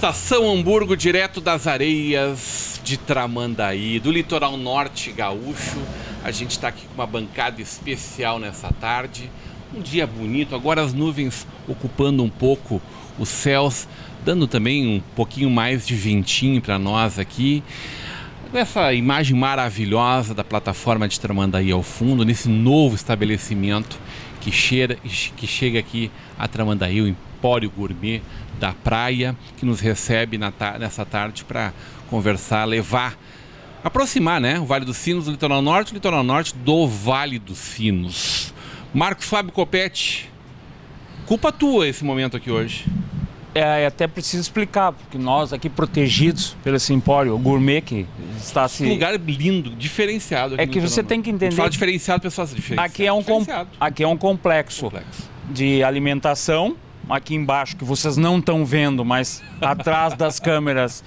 Estação Hamburgo, direto das areias de Tramandaí, do litoral norte gaúcho. A gente está aqui com uma bancada especial nessa tarde. Um dia bonito, agora as nuvens ocupando um pouco os céus, dando também um pouquinho mais de ventinho para nós aqui. Essa imagem maravilhosa da plataforma de Tramandaí ao fundo, nesse novo estabelecimento que chega aqui a Tramandaí, o Empório Gourmet da Praia, que nos recebe nessa tarde para conversar, aproximar, né, o Vale dos Sinos do litoral norte do Vale dos Sinos. Marcos Fábio Copete, culpa tua esse momento aqui hoje. Até preciso explicar, porque nós aqui protegidos pelo esse Empório Gourmet que está Um lugar lindo, diferenciado. Aqui que você tem que entender. Fala diferenciado, pessoal, diferenciado. Aqui é um complexo de alimentação. Aqui embaixo, que vocês não estão vendo, mas atrás das câmeras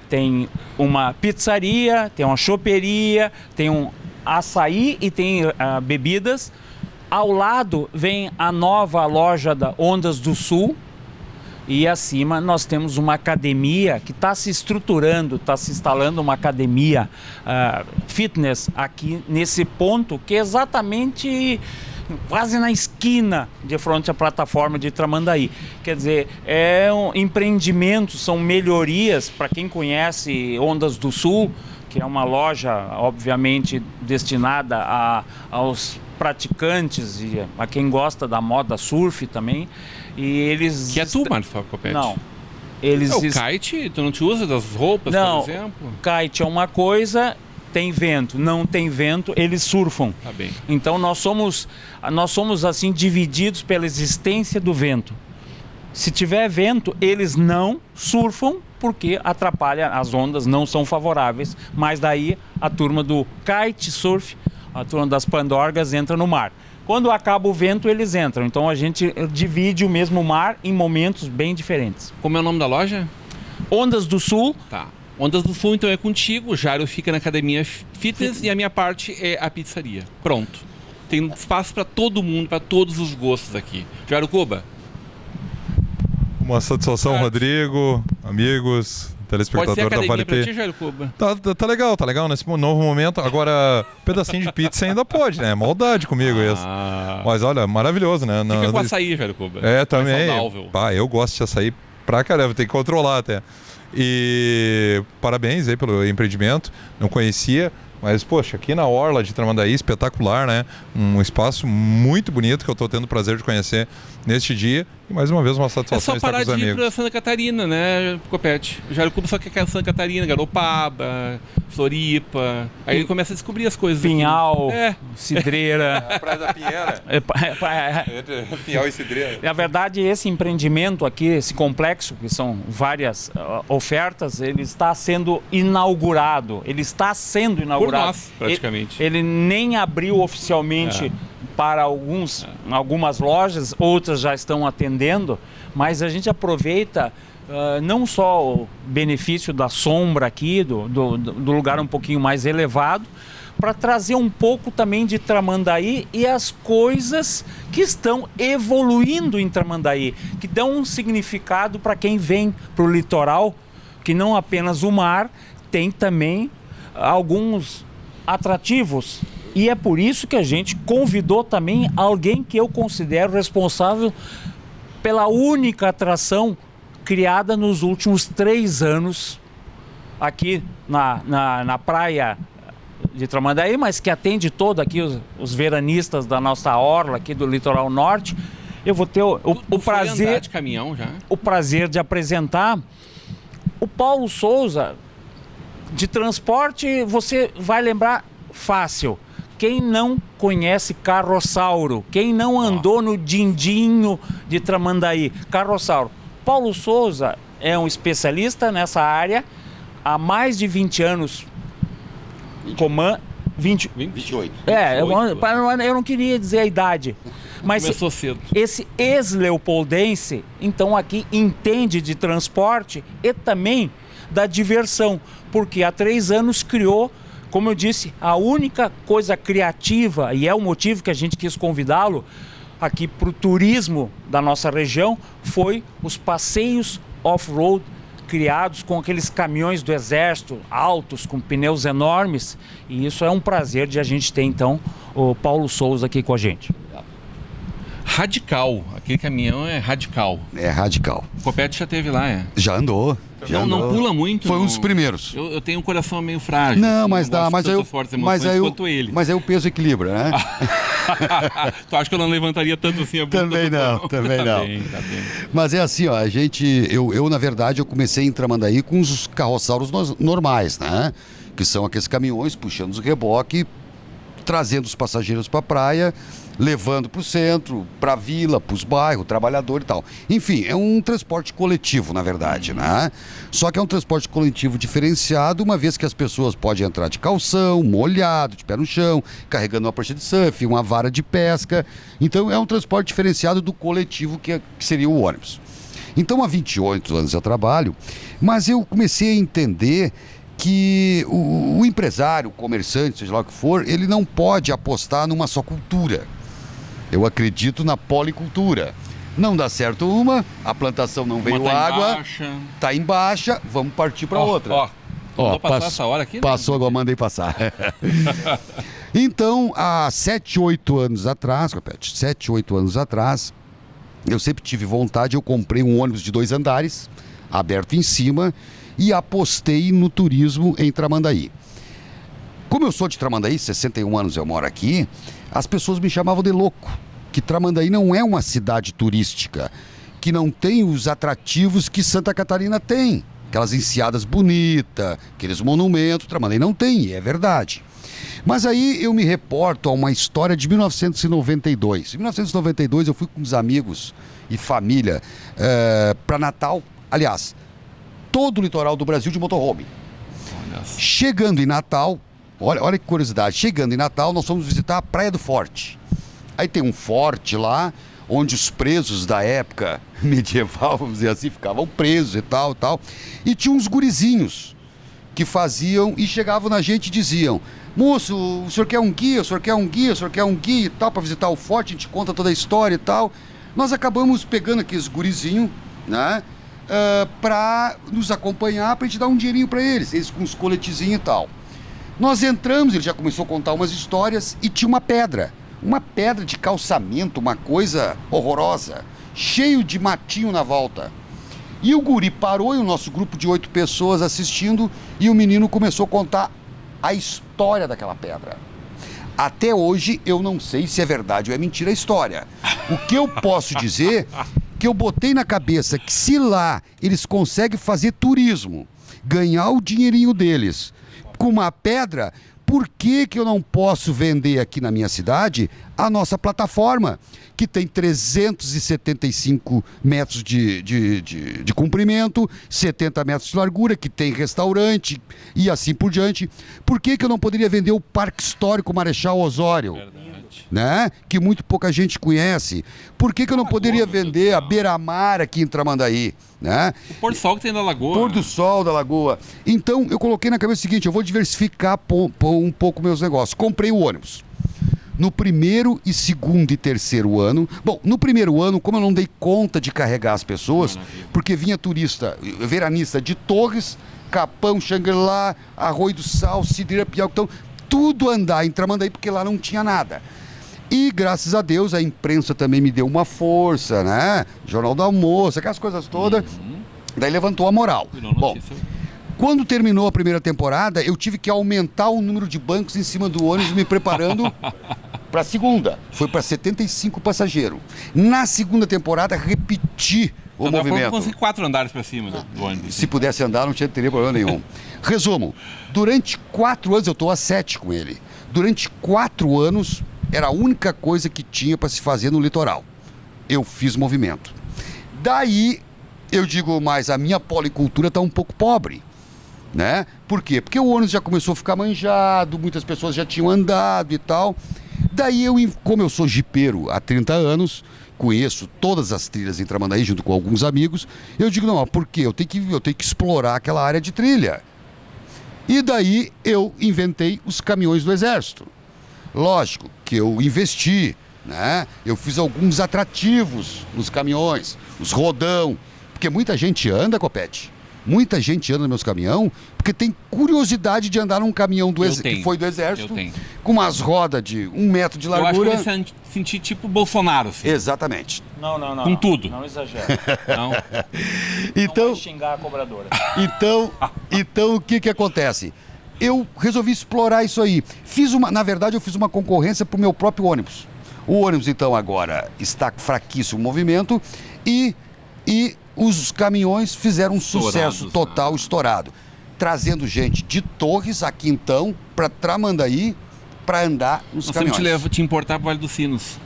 tem uma pizzaria, tem uma choperia, tem um açaí e tem bebidas. Ao lado vem a nova loja da Ondas do Sul. E acima nós temos uma academia que está se estruturando, está se instalando uma academia fitness aqui nesse ponto, que é exatamente quase na esquina de frente à plataforma de Tramandaí. Quer dizer, é um empreendimento, são melhorias para quem conhece Ondas do Sul, que é uma loja obviamente destinada aos praticantes e a quem gosta da moda surf também. E eles... Que é tu, Marcos Fábio Copete? Não. O kite, tu não te usa das roupas, não, por exemplo? Kite é uma coisa, tem vento. Não tem vento, eles surfam. Tá bem. Então nós somos assim divididos pela existência do vento. Se tiver vento, eles não surfam porque atrapalha, as ondas não são favoráveis. Mas daí a turma do kite surf, a turma das pandorgas entra no mar. Quando acaba o vento, eles entram. Então a gente divide o mesmo mar em momentos bem diferentes. Como é o nome da loja? Ondas do Sul. Tá. Ondas do Sul, então, é contigo. O Jairo fica na academia fitness e a minha parte é a pizzaria. Pronto. Tem espaço para todo mundo, para todos os gostos aqui. Jairo Cuba. Uma satisfação, Rodrigo, amigos, telespectador da Vale P. Tá legal nesse novo momento. Agora, pedacinho de pizza ainda pode, né? Maldade comigo isso. Mas olha, maravilhoso, né? Fica com açaí, Jairo Cuba. Também. Eu gosto de açaí pra caramba, tem que controlar até. E parabéns aí pelo empreendimento, não conhecia. Mas, poxa, aqui na Orla de Tramandaí, espetacular, né? Um espaço muito bonito que eu estou tendo o prazer de conhecer neste dia. E mais uma vez uma satisfação estar com os amigos. É só parar de ir para Santa Catarina, né, Copete? O Jairo Cuba só quer Santa Catarina, Garopaba, Floripa. Aí ele começa a descobrir as coisas. Pinhal, Cidreira. A Praia da Pinheira. Pinhal e Cidreira. Na verdade, esse empreendimento aqui, esse complexo, que são várias ofertas, ele está sendo inaugurado. Por nós, praticamente. Ele nem abriu oficialmente para algumas lojas, outras já estão atendendo, mas a gente aproveita não só o benefício da sombra aqui, do lugar um pouquinho mais elevado, para trazer um pouco também de Tramandaí e as coisas que estão evoluindo em Tramandaí, que dão um significado para quem vem para o litoral, que não apenas o mar, tem também alguns atrativos. E é por isso que a gente convidou também alguém que eu considero responsável pela única atração criada nos últimos 3 anos aqui na praia de Tramandaí, mas que atende todo aqui os veranistas da nossa orla aqui do litoral norte. Eu vou ter o prazer de caminhão já. O prazer de apresentar o Paulo Souza. De transporte você vai lembrar fácil. Quem não conhece Carrossauro, quem não andou no Dindinho de Tramandaí, Carrossauro. Paulo Souza é um especialista nessa área, há mais de 20 anos. 28. Eu não queria dizer a idade. Mas começou cedo. Esse ex-leopoldense, então aqui entende de transporte e também da diversão, porque há 3 anos criou, como eu disse, a única coisa criativa, e é o motivo que a gente quis convidá-lo aqui para o turismo da nossa região, foi os passeios off-road criados com aqueles caminhões do Exército, altos, com pneus enormes. E isso é um prazer de a gente ter, então, o Paulo Souza aqui com a gente. Radical, aquele caminhão é radical. É radical. O Copete já teve lá, é? Já andou. Não pula muito. Foi um dos primeiros. Eu tenho um coração meio frágil. Não, assim, mas dá, mas ele. Mas aí o peso equilibra, né? Tu acha que eu não levantaria tanto assim a bunda? Também não. Tá bem. Mas é assim, ó, eu na verdade, eu comecei em Tramandaí com os carroçauros normais, né? Que são aqueles caminhões puxando os reboques, trazendo os passageiros para a praia, levando para o centro, para a vila, para os bairros, trabalhador e tal. Enfim, é um transporte coletivo, na verdade, né? Só que é um transporte coletivo diferenciado, uma vez que as pessoas podem entrar de calção, molhado, de pé no chão, carregando uma prancha de surf, uma vara de pesca. Então é um transporte diferenciado do coletivo que seria o ônibus. Então há 28 anos eu trabalho, mas eu comecei a entender que o empresário, o comerciante, seja lá o que for, ele não pode apostar numa só cultura. Eu acredito na policultura. Não dá certo uma, a plantação não veio água, está em baixa, vamos partir para outra. Vou passar essa hora aqui? Passou, agora mandei passar. Então, há 7, 8 anos atrás, Copete, 7, 8 anos atrás, eu sempre tive vontade, eu comprei um ônibus de 2 andares, aberto em cima, e apostei no turismo em Tramandaí. Como eu sou de Tramandaí, 61 anos eu moro aqui, as pessoas me chamavam de louco, que Tramandaí não é uma cidade turística, que não tem os atrativos que Santa Catarina tem. Aquelas enseadas bonitas, aqueles monumentos, Tramandaí não tem, e é verdade. Mas aí eu me reporto a uma história de 1992. Em 1992 eu fui com os amigos e família para Natal, aliás, todo o litoral do Brasil de motorhome. Chegando em Natal, olha que curiosidade, chegando em Natal nós fomos visitar a Praia do Forte. Aí tem um forte lá, onde os presos da época medieval, vamos dizer assim, ficavam presos e tal. E tinha uns gurizinhos que faziam e chegavam na gente e diziam: moço, o senhor quer um guia, o senhor quer um guia, o senhor quer um guia e tal, para visitar o forte, a gente conta toda a história e tal. Nós acabamos pegando aqueles gurizinhos, né? Para nos acompanhar, para a gente dar um dinheirinho para eles com os coletezinhos e tal. Nós entramos, ele já começou a contar umas histórias e tinha uma pedra de calçamento, uma coisa horrorosa, cheio de matinho na volta. E o guri parou, e o nosso grupo de 8 pessoas assistindo, e o menino começou a contar a história daquela pedra. Até hoje eu não sei se é verdade ou é mentira a história. O que eu posso dizer que eu botei na cabeça que se lá eles conseguem fazer turismo, ganhar o dinheirinho deles com uma pedra, por que eu não posso vender aqui na minha cidade a nossa plataforma, que tem 375 metros de comprimento, 70 metros de largura, que tem restaurante e assim por diante? Por que eu não poderia vender o Parque Histórico Marechal Osório? Né? Que muito pouca gente conhece. Por que eu não poderia vender a Beira-Mar aqui em Tramandaí? Né? O pôr do sol que tem da Lagoa. Pôr do sol da Lagoa. Então eu coloquei na cabeça o seguinte: eu vou diversificar um pouco meus negócios. Comprei o ônibus. No primeiro e segundo e terceiro ano, bom, no primeiro ano, como eu não dei conta de carregar as pessoas, porque vinha turista, veranista de Torres, Capão, Xangri-Lá, Arroio do Sal, Cidreira, Piau, então tudo andar em Tramandaí, porque lá não tinha nada. E graças a Deus a imprensa também me deu uma força, né? Jornal do Almoço, aquelas coisas todas. Daí levantou a moral. Bom, quando terminou a primeira temporada, eu tive que aumentar o número de bancos em cima do ônibus, me preparando para a segunda. Foi para 75 passageiros. Na segunda temporada, repeti o movimento. Eu consegui 4 andares para cima do ônibus. Se pudesse andar, não teria problema nenhum. Resumo, durante 4 anos, eu estou há 7 com ele. Durante 4 anos, era a única coisa que tinha para se fazer no litoral. Eu fiz movimento. Daí, eu digo mais, a minha policultura está um pouco pobre. Né? Por quê? Porque o ônibus já começou a ficar manjado, muitas pessoas já tinham andado e tal. Daí, como eu sou jipeiro há 30 anos, conheço todas as trilhas em Tramandaí junto com alguns amigos, eu digo, não, por quê? Eu tenho que explorar aquela área de trilha. E daí eu inventei os caminhões do Exército. Lógico que eu investi, né? Eu fiz alguns atrativos nos caminhões, os rodão, porque muita gente anda, Copete, Muita gente anda nos meus caminhão porque tem curiosidade de andar num caminhão que foi do Exército, com umas rodas de 1 metro de largura. Eu acho que ele sentir tipo Bolsonaro. Assim. Exatamente. Não. Com tudo. Não exagera. Não. Então, não vai xingar a cobradora. Então o que acontece? Eu resolvi explorar isso aí. Na verdade, eu fiz uma concorrência para o meu próprio ônibus. O ônibus, então, agora está fraquíssimo o movimento e os caminhões fizeram um sucesso total, estourado. Trazendo gente de Torres, aqui então, para Tramandaí, para andar nos caminhões. Nós temos que te importar para o Vale dos Sinos.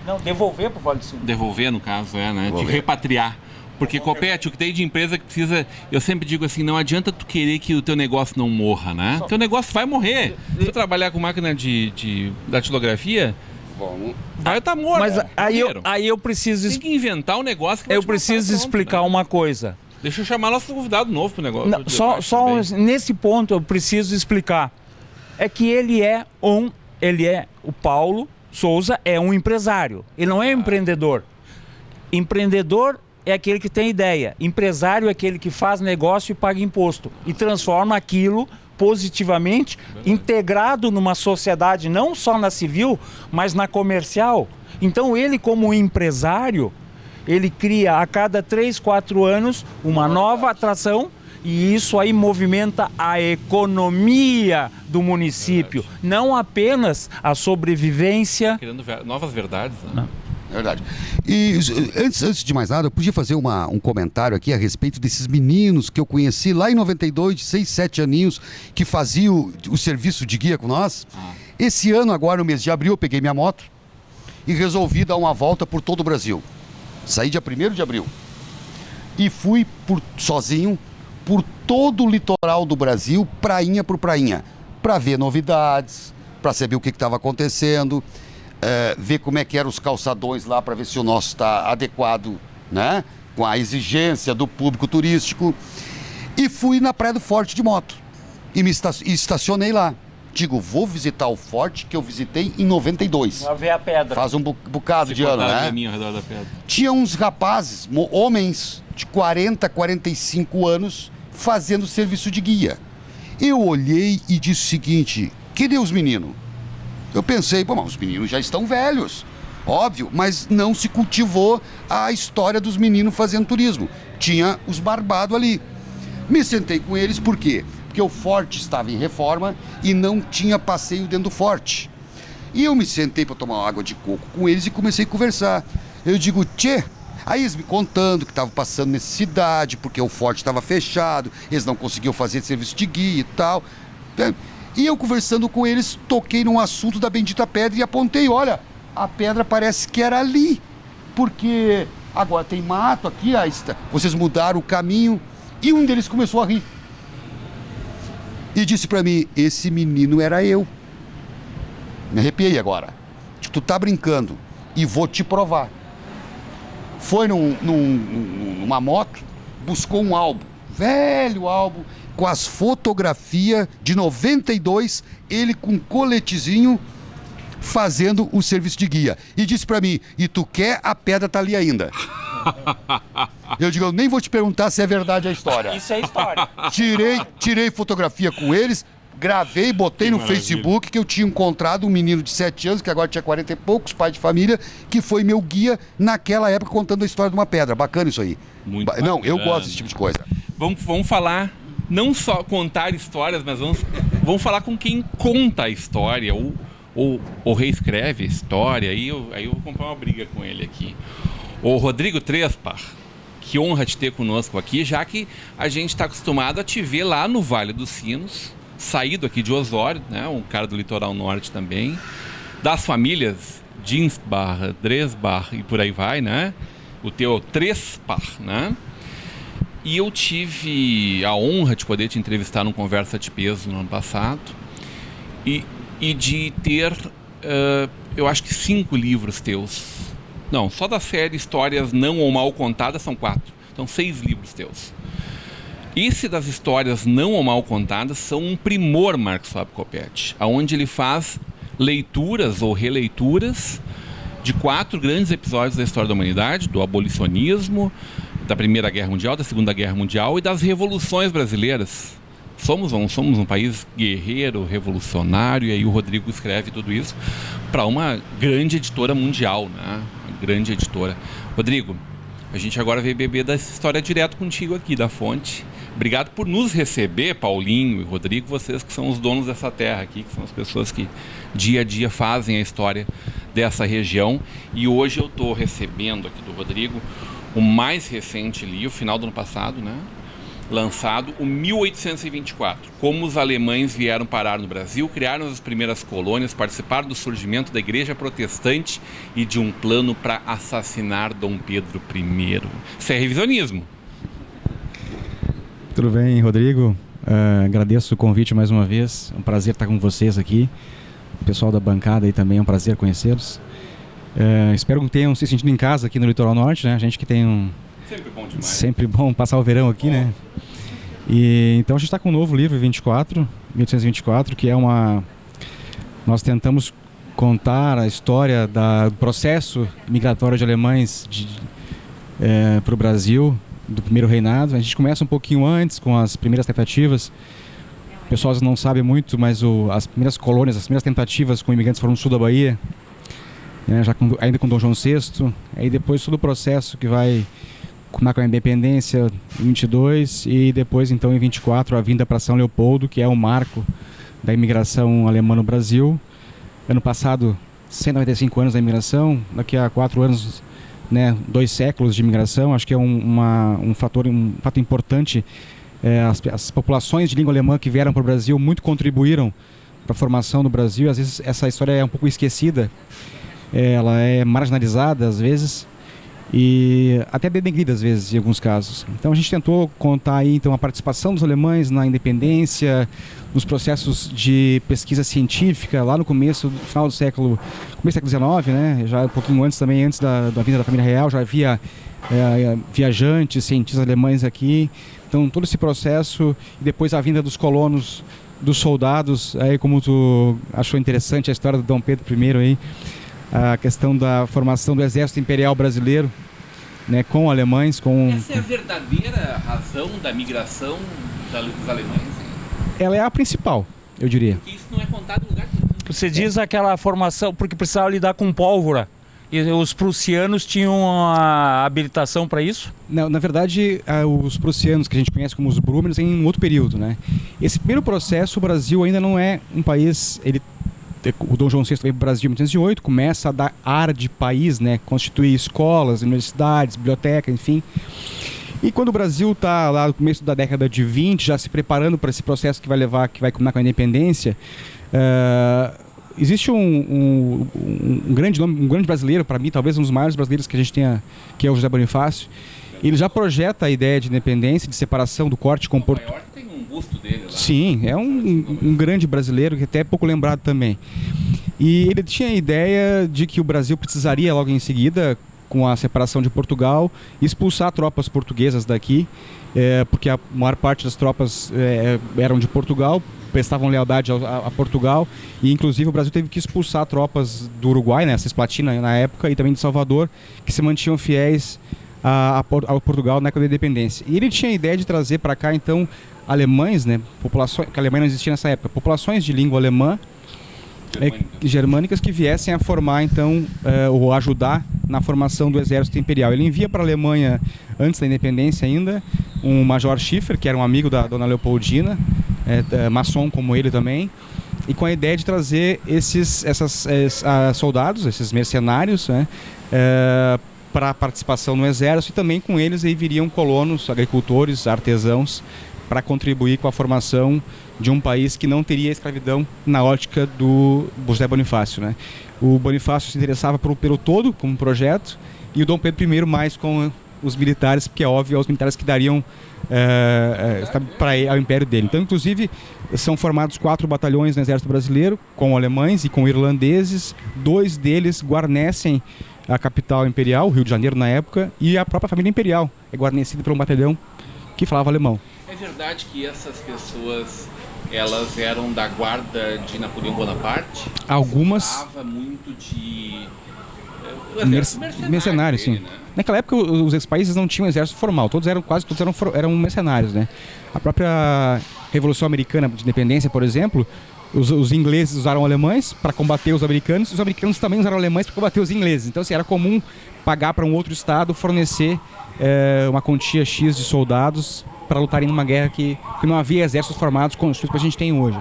Não, devolver para o Vale dos Sinos. Devolver, no caso, né? Devolver. De repatriar. Porque, Copete, o que tem de empresa que precisa... Eu sempre digo assim, não adianta tu querer que o teu negócio não morra, né? O teu negócio vai morrer. Se tu trabalhar com máquina de datilografia... Vai estar morto. Mas aí eu preciso... Tem que inventar um negócio que vai Eu preciso explicar uma coisa. Deixa eu chamar nosso convidado novo pro negócio. Não, só nesse ponto eu preciso explicar. É que o Paulo Souza é um empresário. Ele não é um empreendedor. Empreendedor é aquele que tem ideia. Empresário é aquele que faz negócio e paga imposto. E transforma aquilo positivamente, integrado numa sociedade, não só na civil, mas na comercial. Então ele, como empresário, ele cria a cada 3, 4 anos uma nova atração e isso aí movimenta a economia do município, não apenas a sobrevivência. Criando novas verdades, né? Não. É verdade. E antes de mais nada, eu podia fazer um comentário aqui a respeito desses meninos que eu conheci lá em 92, de 6, 7 aninhos, que faziam o serviço de guia com nós. Esse ano, agora no mês de abril, eu peguei minha moto e resolvi dar uma volta por todo o Brasil. Saí dia 1º de abril e fui sozinho por todo o litoral do Brasil, prainha por prainha, para ver novidades, para saber o que estava acontecendo. Ver como é que eram os calçadões lá para ver se o nosso está adequado, né? Com a exigência do público turístico. E fui na Praia do Forte de moto e estacionei lá. Digo, vou visitar o forte que eu visitei em 92. Vai ver a pedra. Faz um bocado de ano, né? Ao redor da pedra. Tinha uns rapazes, homens de 40, 45 anos fazendo serviço de guia. Eu olhei e disse o seguinte, cadê os meninos? Eu pensei, mas os meninos já estão velhos, óbvio, mas não se cultivou a história dos meninos fazendo turismo. Tinha os barbados ali. Me sentei com eles, por quê? Porque o forte estava em reforma e não tinha passeio dentro do forte. E eu me sentei para tomar água de coco com eles e comecei a conversar. Eu digo, tchê, aí eles me contando que estavam passando necessidade, porque o forte estava fechado, eles não conseguiam fazer serviço de guia e tal. E eu conversando com eles, toquei num assunto da bendita pedra e apontei, olha, a pedra parece que era ali, porque agora tem mato aqui, vocês mudaram o caminho, e um deles começou a rir. E disse pra mim, esse menino era eu. Me arrepiei agora. Tu tá brincando, e vou te provar. Foi numa moto, buscou um álbum, velho álbum, com as fotografias de 92, ele com coletezinho fazendo o serviço de guia. E disse pra mim, e tu quer? A pedra tá ali ainda. Eu digo, eu nem vou te perguntar se é verdade a história. Isso é história. Tirei fotografia com eles, gravei, botei no Facebook que eu tinha encontrado um menino de 7 anos, que agora tinha 40 e poucos, pai de família, que foi meu guia naquela época contando a história de uma pedra. Bacana isso aí. Muito Não, eu gosto desse tipo de coisa. Vamos falar, não só contar histórias, mas vamos falar com quem conta a história, ou reescreve a história, aí eu vou comprar uma briga com ele aqui. O Rodrigo Trespar, que honra te ter conosco aqui, já que a gente está acostumado a te ver lá no Vale dos Sinos, saído aqui de Osório, né? Um cara do litoral norte também, das famílias Dinsbach, Dresbach e por aí vai, né? O teu Trespar, né? E eu tive a honra de poder te entrevistar num Conversa de Peso no ano passado e de ter, eu acho que 5 livros teus. Não, só da série Histórias Não ou Mal Contadas são 4. Então 6 livros teus. Esse das Histórias Não ou Mal Contadas são um primor, Marcos Fábio Copete, onde ele faz leituras ou releituras de 4 grandes episódios da história da humanidade, do abolicionismo, da Primeira Guerra Mundial, da Segunda Guerra Mundial e das revoluções brasileiras. Somos um país guerreiro, revolucionário, e aí o Rodrigo escreve tudo isso para uma grande editora mundial, né? Uma grande editora. Rodrigo, a gente agora veio beber dessa história direto contigo aqui da fonte. Obrigado por nos receber, Paulinho e Rodrigo, vocês que são os donos dessa terra aqui, que são as pessoas que dia a dia fazem a história dessa região. E hoje eu estou recebendo aqui do Rodrigo o mais recente livro, final do ano passado, né? Lançado, o 1824, como os alemães vieram parar no Brasil, criaram as primeiras colônias, participaram do surgimento da igreja protestante e de um plano para assassinar Dom Pedro I. Isso é revisionismo. Tudo bem, Rodrigo? Agradeço o convite mais uma vez, é um prazer estar com vocês aqui. O pessoal da bancada aí também é um prazer conhecê-los. Espero que tenham se sentido em casa aqui no Litoral Norte, né? A gente que tem Sempre bom demais. Sempre bom passar o verão aqui, né? E então a gente está com um novo livro, 1824, que é nós tentamos contar a história do processo migratório de alemães para o Brasil, do primeiro reinado. A gente começa um pouquinho antes, com as primeiras tentativas. O pessoal não sabe muito, mas as primeiras colônias, as primeiras tentativas com imigrantes foram no sul da Bahia, né? Ainda com Dom João VI. Aí depois todo o processo que vai com a independência em 22 e depois então em 24 a vinda para São Leopoldo, que é o marco da imigração alemã no Brasil. Ano passado 195 anos da imigração, daqui a 4 anos, né, 2 séculos de imigração. Acho que é um fato importante. As populações de língua alemã que vieram para o Brasil muito contribuíram para a formação do Brasil. Às vezes essa história é um pouco esquecida, ela é marginalizada às vezes e até denegrida às vezes em alguns casos. Então a gente tentou contar aí então a participação dos alemães na independência, nos processos de pesquisa científica lá no começo, no final do século XIX, né? Já um pouquinho antes também, antes da vinda da família real, já havia viajantes, cientistas alemães aqui. Então todo esse processo e depois a vinda dos colonos, dos soldados, aí como tu achou interessante a história do Dom Pedro I aí, a questão da formação do Exército Imperial Brasileiro, né, com alemães, Essa é a verdadeira razão da migração dos alemães? Ela é a principal, eu diria. Porque isso não é contado em lugar nenhum. Você diz aquela formação, porque precisava lidar com pólvora. E os prussianos tinham a habilitação para isso? Não, na verdade, os prussianos, que a gente conhece como os Brumers, em um outro período, né? Esse primeiro processo, o Brasil ainda não é um país... O Dom João VI veio para o Brasil em 1808, começa a dar ar de país, né? Constituir escolas, universidades, bibliotecas, enfim. E quando o Brasil está lá no começo da década de 20, já se preparando para esse processo que vai culminar com a independência, existe um grande nome, um grande brasileiro, para mim, talvez um dos maiores brasileiros que a gente tenha, que é o José Bonifácio. Ele já projeta a ideia de independência, de separação do corte com Porto. Nova York tem um busto dele lá. Sim, é um grande brasileiro que até é pouco lembrado também. E ele tinha a ideia de que o Brasil precisaria logo em seguida, com a separação de Portugal, expulsar tropas portuguesas daqui, porque a maior parte das tropas eram de Portugal, prestavam lealdade a Portugal, e inclusive o Brasil teve que expulsar tropas do Uruguai, né, Cisplatina na época, e também de Salvador, que se mantinham fiéis a Portugal na época da independência. E ele tinha a ideia de trazer para cá então alemães, né, populações, que a Alemanha não existia nessa época, populações de língua alemã, germânicas que viessem a formar então, ou ajudar na formação do exército imperial. Ele envia para a Alemanha, antes da independência ainda, um Major Schiffer, que era um amigo da Dona Leopoldina, maçom como ele também, e com a ideia de trazer esses soldados, esses mercenários, né, para a participação no exército, e também com eles aí viriam colonos, agricultores, artesãos, para contribuir com a formação de um país que não teria escravidão na ótica do José Bonifácio, né? O Bonifácio se interessava pelo todo, como projeto, e o Dom Pedro I mais com os militares, porque é óbvio, os militares que dariam ao império dele. Então, inclusive, são formados 4 batalhões no Exército Brasileiro, com alemães e com irlandeses. 2 deles guarnecem a capital imperial, Rio de Janeiro na época, e a própria família imperial é guarnecida por um batalhão que falava alemão. É verdade que essas pessoas, elas eram da guarda de Napoleão Bonaparte? Algumas... Falava muito de Mercenários, sim. Né? Naquela época os ex-países não tinham exército formal, quase todos eram mercenários, né? A própria Revolução Americana de Independência, por exemplo, os ingleses usaram alemães para combater os americanos também usaram alemães para combater os ingleses. Então, assim, era comum pagar para um outro estado, fornecer uma quantia X de soldados para lutarem numa guerra que não havia exércitos formados construídos que a gente tem hoje.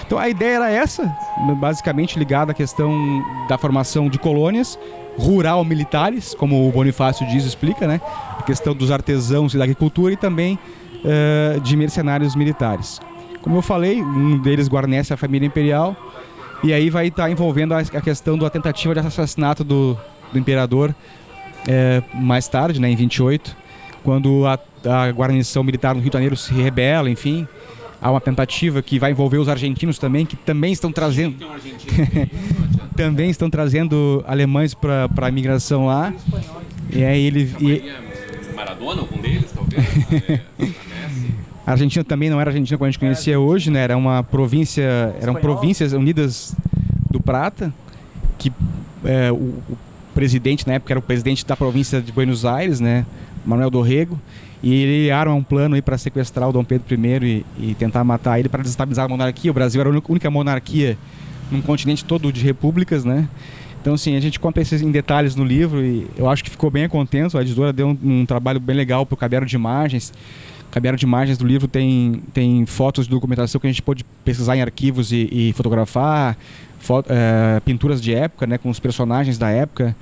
Então a ideia era essa, basicamente ligada à questão da formação de colônias rural-militares, como o Bonifácio diz, explica, né? A questão dos artesãos e da agricultura e também de mercenários militares. Como eu falei, um deles guarnece a família imperial e aí vai estar envolvendo a questão da tentativa de assassinato do imperador mais tarde, né, em 28, quando a guarnição militar no Rio de Janeiro se rebela, enfim. Há uma tentativa que vai envolver os argentinos também, que também estão trazendo também estão trazendo alemães para a imigração lá. E aí Maradona, algum deles, talvez? A Argentina também não era a Argentina como a gente conhecia hoje, né? Eram províncias unidas do Prata, que o presidente na época era o presidente da província de Buenos Aires, né? Manuel Dorrego. E ele arma um plano para sequestrar o Dom Pedro I e tentar matar ele para desestabilizar a monarquia. O Brasil era a única monarquia num continente todo de repúblicas, né? Então, assim, a gente conta isso em detalhes no livro e eu acho que ficou bem contente. A editora deu um trabalho bem legal para o caderno de imagens. O caderno de imagens do livro tem fotos de documentação que a gente pôde pesquisar em arquivos e fotografar, pinturas de época, né, com os personagens da época.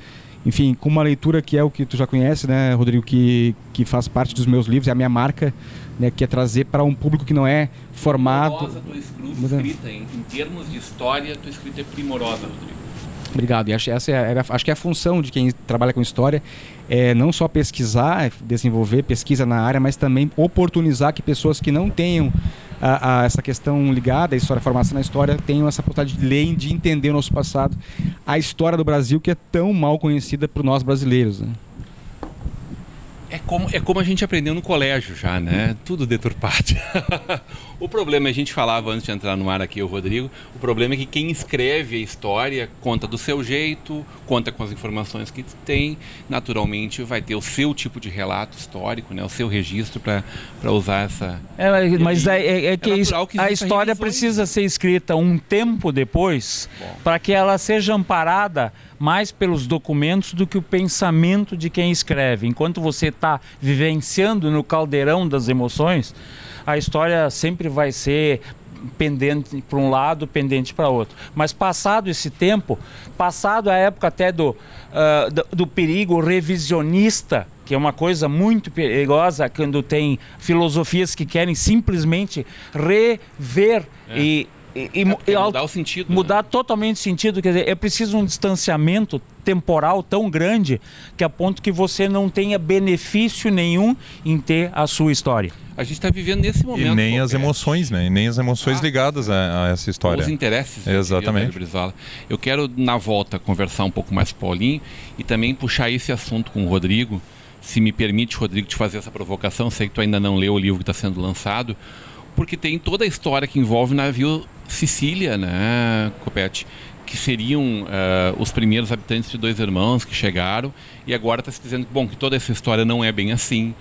Enfim, com uma leitura que é o que tu já conhece, né, Rodrigo, que faz parte dos meus livros, é a minha marca, né, que é trazer para um público que não é formado. Tua escrita, em termos de história, tua escrita é primorosa, Rodrigo. Obrigado. E acho que é a função de quem trabalha com história é não só pesquisar, desenvolver pesquisa na área, mas também oportunizar que pessoas que não tenham essa questão ligada à história, a formação na história, tenham essa possibilidade de ler e de entender o nosso passado, a história do Brasil que é tão mal conhecida por nós brasileiros, né? É como a gente aprendeu no colégio já, né? Tudo deturpado. O problema, a gente falava antes de entrar no ar aqui, o Rodrigo, o problema é que quem escreve a história conta do seu jeito, conta com as informações que tem, naturalmente vai ter o seu tipo de relato histórico, né? O seu registro para usar essa... Mas que a história precisa ser escrita um tempo depois para que ela seja amparada mais pelos documentos do que o pensamento de quem escreve. Enquanto você está vivenciando no caldeirão das emoções, a história sempre vai ser pendente para um lado, pendente para outro. Mas passado esse tempo, passado a época até do perigo revisionista, que é uma coisa muito perigosa, quando tem filosofias que querem simplesmente rever mudar o sentido. Mudar totalmente o sentido, quer dizer, é preciso um distanciamento temporal tão grande que a ponto que você não tenha benefício nenhum em ter a sua história. A gente está vivendo nesse momento. E nem as emoções, né? E nem as emoções ligadas a essa história. Os interesses. Exatamente. Eu quero, na volta, conversar um pouco mais com o Paulinho e também puxar esse assunto com o Rodrigo. Se me permite, Rodrigo, te fazer essa provocação. Sei que tu ainda não leu o livro que está sendo lançado, porque tem toda a história que envolve o navio Sicília, né, Copete? Que seriam os primeiros habitantes de Dois Irmãos que chegaram, e agora está se dizendo que toda essa história não é bem assim,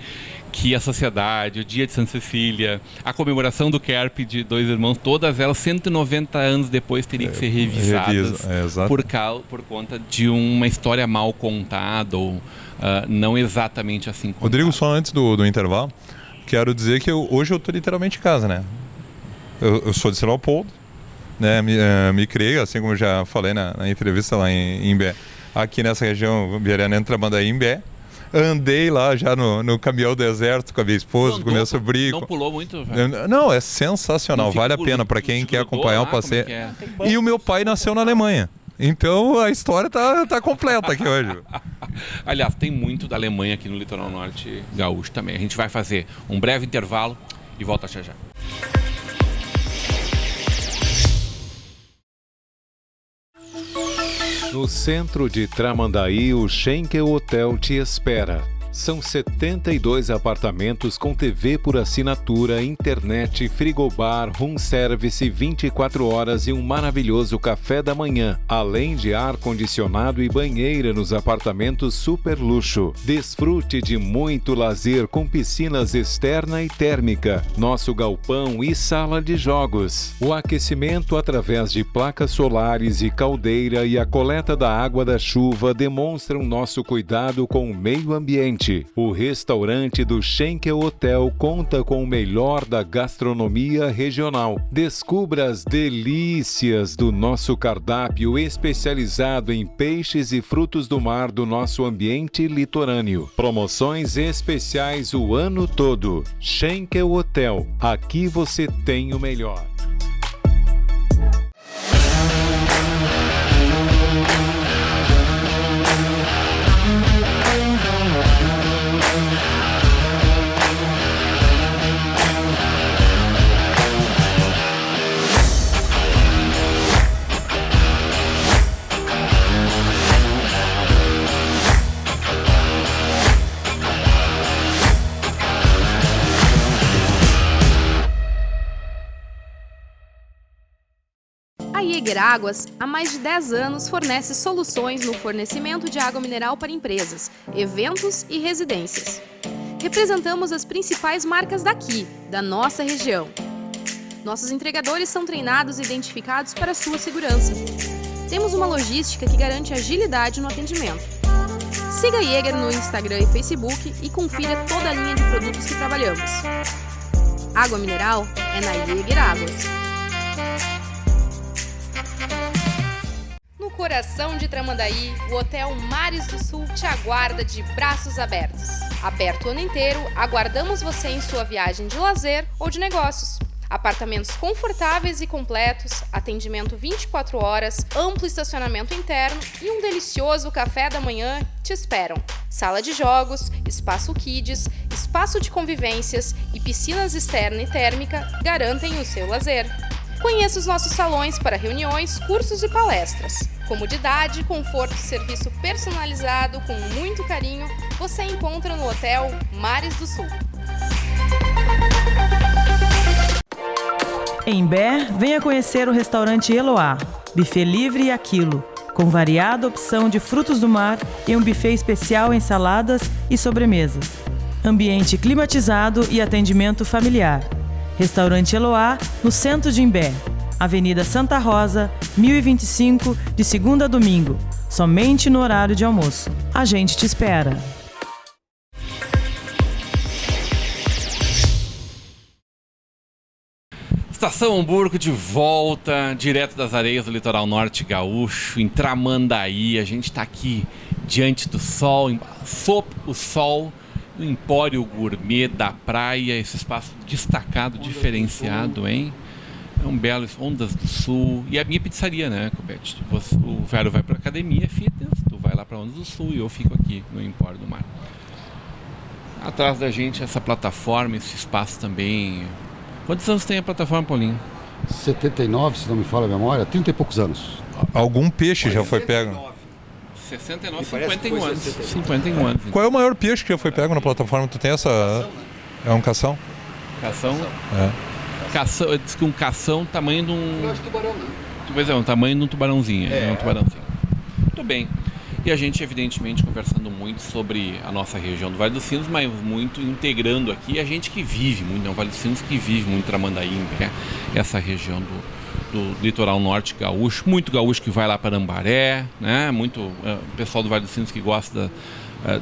que a sociedade, o dia de Santa Cecília, a comemoração do Kerp de Dois Irmãos, todas elas 190 anos depois teriam que ser revisadas por conta de uma história mal contada ou não exatamente assim contada. Rodrigo, só antes do intervalo, quero dizer que hoje eu estou literalmente em casa, né? Eu sou de São Leopoldo, né? Me criei, assim como já falei na entrevista lá em Imbé, aqui nessa região, Biarianense, Tramandaí, Imbé. Andei lá já no caminhão deserto com a minha esposa, com o meu sobrinho. Não pulou muito? Velho. Não, é sensacional, vale a pena para quem quer acompanhar o passeio. E o meu pai nasceu na Alemanha. Então a história tá completa aqui hoje. Aliás, tem muito da Alemanha aqui no litoral norte gaúcho também. A gente vai fazer um breve intervalo e volta já já. No centro de Tramandaí, o Schenker Hotel te espera. São 72 apartamentos com TV por assinatura, internet, frigobar, room service 24 horas e um maravilhoso café da manhã, além de ar-condicionado e banheira nos apartamentos super luxo. Desfrute de muito lazer com piscinas externa e térmica, nosso galpão e sala de jogos. O aquecimento através de placas solares e caldeira e a coleta da água da chuva demonstram nosso cuidado com o meio ambiente. O restaurante do Schenkel Hotel conta com o melhor da gastronomia regional. Descubra as delícias do nosso cardápio especializado em peixes e frutos do mar do nosso ambiente litorâneo. Promoções especiais o ano todo. Schenkel Hotel. Aqui você tem o melhor. A Jäger Águas, há mais de 10 anos, fornece soluções no fornecimento de água mineral para empresas, eventos e residências. Representamos as principais marcas daqui, da nossa região. Nossos entregadores são treinados e identificados para a sua segurança. Temos uma logística que garante agilidade no atendimento. Siga a Jäger no Instagram e Facebook e confira toda a linha de produtos que trabalhamos. Água mineral é na Jäger Águas. No coração de Tramandaí, o Hotel Mares do Sul te aguarda de braços abertos. Aberto o ano inteiro, aguardamos você em sua viagem de lazer ou de negócios. Apartamentos confortáveis e completos, atendimento 24 horas, amplo estacionamento interno e um delicioso café da manhã te esperam. Sala de jogos, espaço kids, espaço de convivências e piscinas externa e térmica garantem o seu lazer. Conheça os nossos salões para reuniões, cursos e palestras. Comodidade, conforto e serviço personalizado com muito carinho você encontra no Hotel Mares do Sul. Em Imbé, venha conhecer o restaurante Eloá, buffet livre e a quilo, com variada opção de frutos do mar e um buffet especial em saladas e sobremesas. Ambiente climatizado e atendimento familiar. Restaurante Eloá, no centro de Imbé, Avenida Santa Rosa, 1025, de segunda a domingo, somente no horário de almoço. A gente te espera! Estação Hamburgo de volta, direto das areias do litoral norte gaúcho, em Tramandaí. A gente está aqui diante do sol, sob o sol, no Empório Gourmet da praia, esse espaço destacado, diferenciado, hein? É um belo Ondas do Sul. E a minha pizzaria, né, Copete? O Vero vai para academia fitness, tu vai lá para Ondas do Sul e eu fico aqui no Empório do Mar. Atrás da gente essa plataforma, esse espaço também. Quantos anos tem a plataforma, Paulinho? 79, se não me falha a memória, 30 e poucos anos. Algum peixe já foi pego? 69, 51 anos. 51 anos. Qual é o maior peixe que já foi pego na plataforma? Tu tem essa... É um cação? Cação? É. Cação, diz que um cação tamanho de um... tubarão, né? Pois é, um tamanho de um tubarãozinho. É um tubarãozinho. Muito bem. E a gente, evidentemente, conversando muito sobre a nossa região do Vale dos Sinos, mas muito integrando aqui a gente que vive muito, o Vale dos Sinos que vive muito Tramandaí, Imbé, essa região do litoral norte gaúcho, muito gaúcho que vai lá para Ambaré, né? Muito pessoal do Vale dos Sinos que gosta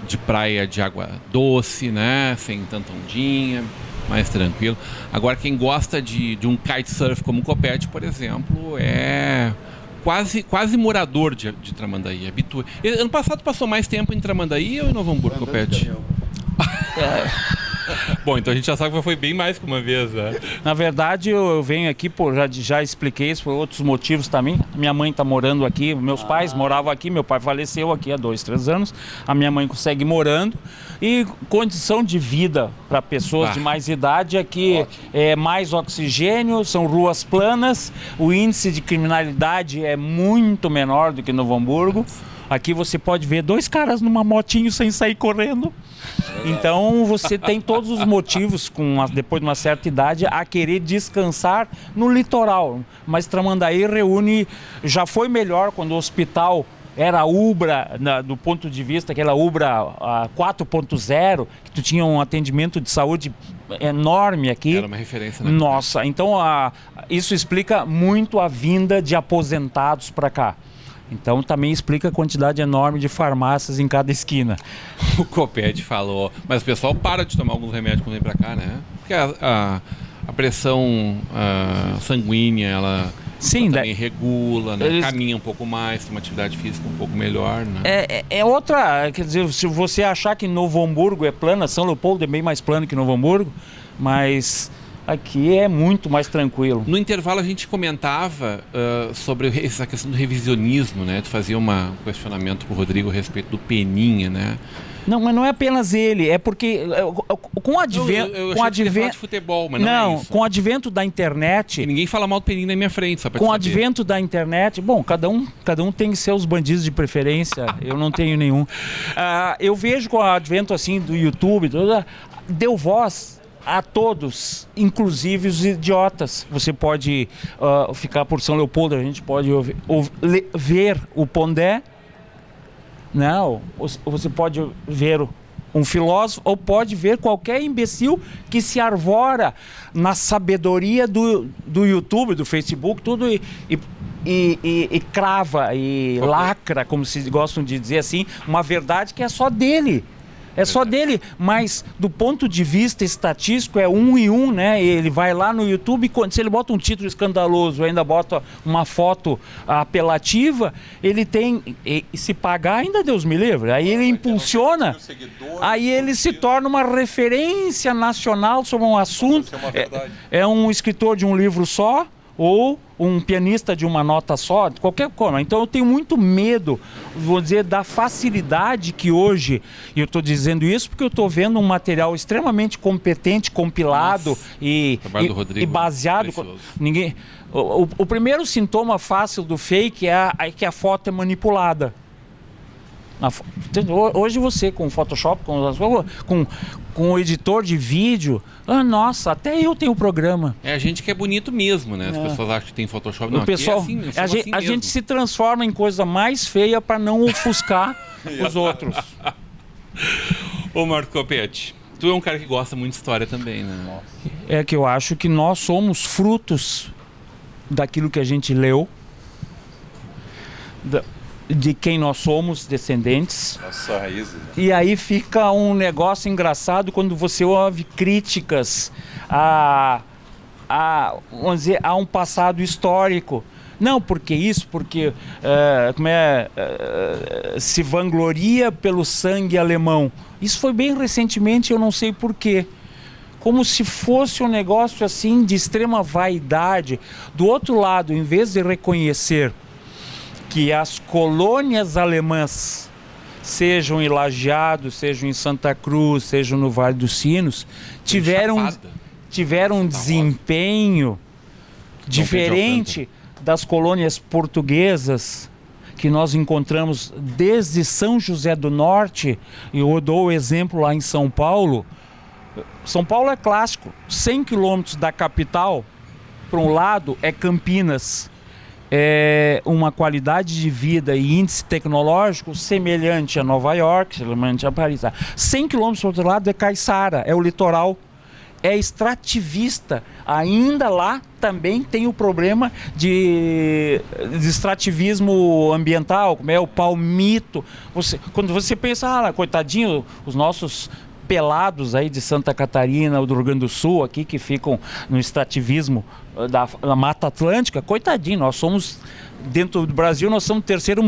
de praia de água doce, né? Sem tanta ondinha, mais tranquilo. Agora, quem gosta de um kitesurf como o Copete, por exemplo, é... Quase morador de Tramandaí, habitua. Ano passado passou mais tempo em Tramandaí ou em Novo Hamburgo, Copete? Bom, então a gente já sabe que foi bem mais que uma vez, né? Na verdade, eu venho aqui, já expliquei isso por outros motivos também. Minha mãe está morando aqui, meus pais moravam aqui, meu pai faleceu aqui há 2, 3 anos. A minha mãe consegue morando. E condição de vida para pessoas de mais idade aqui é mais oxigênio, são ruas planas, o índice de criminalidade é muito menor do que Novo Hamburgo. Aqui você pode ver 2 caras numa motinho sem sair correndo. Então você tem todos os motivos, depois de uma certa idade, a querer descansar no litoral. Mas Tramandaí reúne, já foi melhor quando o hospital era Ubra, do ponto de vista aquela Ubra 4.0, que tu tinha um atendimento de saúde enorme aqui. Era uma referência, né? Nossa, então isso explica muito a vinda de aposentados para cá. Então também explica a quantidade enorme de farmácias em cada esquina. O Copete falou, mas o pessoal para de tomar alguns remédios quando vem pra cá, né? Porque a pressão sanguínea, ela também regula, né? Caminha um pouco mais, tem uma atividade física um pouco melhor, né? É outra, quer dizer, se você achar que Novo Hamburgo é plana, São Leopoldo é bem mais plano que Novo Hamburgo, mas aqui é muito mais tranquilo. No intervalo a gente comentava sobre essa questão do revisionismo, né? Tu fazia um questionamento pro Rodrigo a respeito do Peninha, né? Não, mas não é apenas ele, é porque com o advento... Eu achei que de futebol, mas não é isso. Com o advento da internet... E ninguém fala mal do Peninha na minha frente, só pra Com o advento da internet... Bom, cada um tem seus bandidos de preferência, eu não tenho nenhum. Eu vejo com o advento assim do YouTube, deu voz a todos, inclusive os idiotas. Você pode ficar por São Leopoldo, a gente pode ver o Pondé, não, você pode ver um filósofo ou pode ver qualquer imbecil que se arvora na sabedoria do YouTube, do Facebook, tudo e crava e lacra, como se gostam de dizer assim, uma verdade que é só dele. É só dele, mas do ponto de vista estatístico é 1 e 1, né? Ele vai lá no YouTube, se ele bota um título escandaloso, ainda bota uma foto apelativa, ele tem, e se pagar ainda Deus me livre, aí ele impulsiona, aí ele se torna uma referência nacional sobre um assunto, é um escritor de um livro só, ou um pianista de uma nota só, de qualquer forma. Então eu tenho muito medo, vou dizer, da facilidade que hoje, e eu estou dizendo isso porque eu estou vendo um material extremamente competente, compilado e baseado. Ninguém. O primeiro sintoma fácil do fake é que a foto é manipulada. Hoje você com Photoshop, com o editor de vídeo, nossa, até eu tenho programa. A gente que é bonito mesmo, né? As pessoas acham que tem Photoshop. Não, o pessoal, a gente se transforma em coisa mais feia para não ofuscar os outros. Ô Marco Copete, tu é um cara que gosta muito de história também, né? É que eu acho que nós somos frutos daquilo que a gente leu, de quem nós somos descendentes. Nossa raiz. E aí fica um negócio engraçado quando você ouve críticas vamos dizer, a um passado histórico. Não, porque isso, porque se vangloria pelo sangue alemão. Isso foi bem recentemente, eu não sei porquê. Como se fosse um negócio assim de extrema vaidade. Do outro lado, em vez de reconhecer que as colônias alemãs, sejam em Lajeado, sejam em Santa Cruz, sejam no Vale dos Sinos, tiveram um desempenho diferente das colônias portuguesas que nós encontramos desde São José do Norte, e eu dou o exemplo lá em São Paulo. São Paulo é clássico, 100 quilômetros da capital, para um lado é Campinas, é uma qualidade de vida e índice tecnológico semelhante a Nova York, semelhante a Paris. 100 quilômetros do outro lado é Caiçara, é o litoral, é extrativista. Ainda lá também tem o problema de extrativismo ambiental, como é o palmito. Quando você pensa, coitadinho, os nossos pelados aí de Santa Catarina ou do Rio Grande do Sul aqui que ficam no extrativismo da Mata Atlântica, coitadinho, nós somos, dentro do Brasil, nós somos terceiro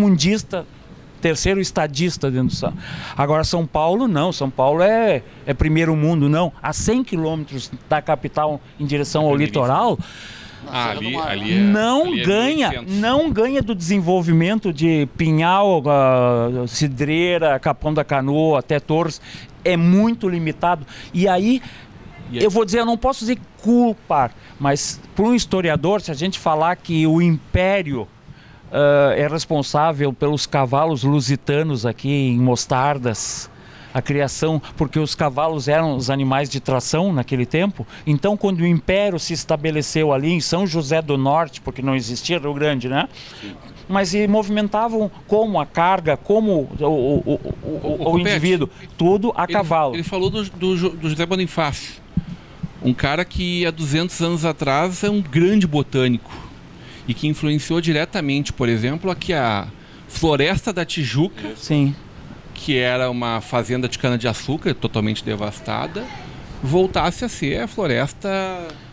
estadista dentro do... Agora São Paulo não, São Paulo é primeiro mundo, não. A 100 quilômetros da capital em direção ao litoral, não ganha do desenvolvimento de Pinhal, Cidreira, Capão da Canoa, até Torres, é muito limitado. E aí, eu vou dizer, eu não posso dizer culpar, mas para um historiador, se a gente falar que o Império é responsável pelos cavalos lusitanos aqui em Mostardas, a criação, porque os cavalos eram os animais de tração naquele tempo. Então, quando o Império se estabeleceu ali em São José do Norte, porque não existia Rio Grande, né? Mas e movimentavam como a carga, como o indivíduo, tudo a cavalo. Ele falou do José Bonifácio, um cara que há 200 anos atrás é um grande botânico e que influenciou diretamente, por exemplo, aqui a Floresta da Tijuca. Sim. Que era uma fazenda de cana-de-açúcar totalmente devastada, voltasse a ser a floresta,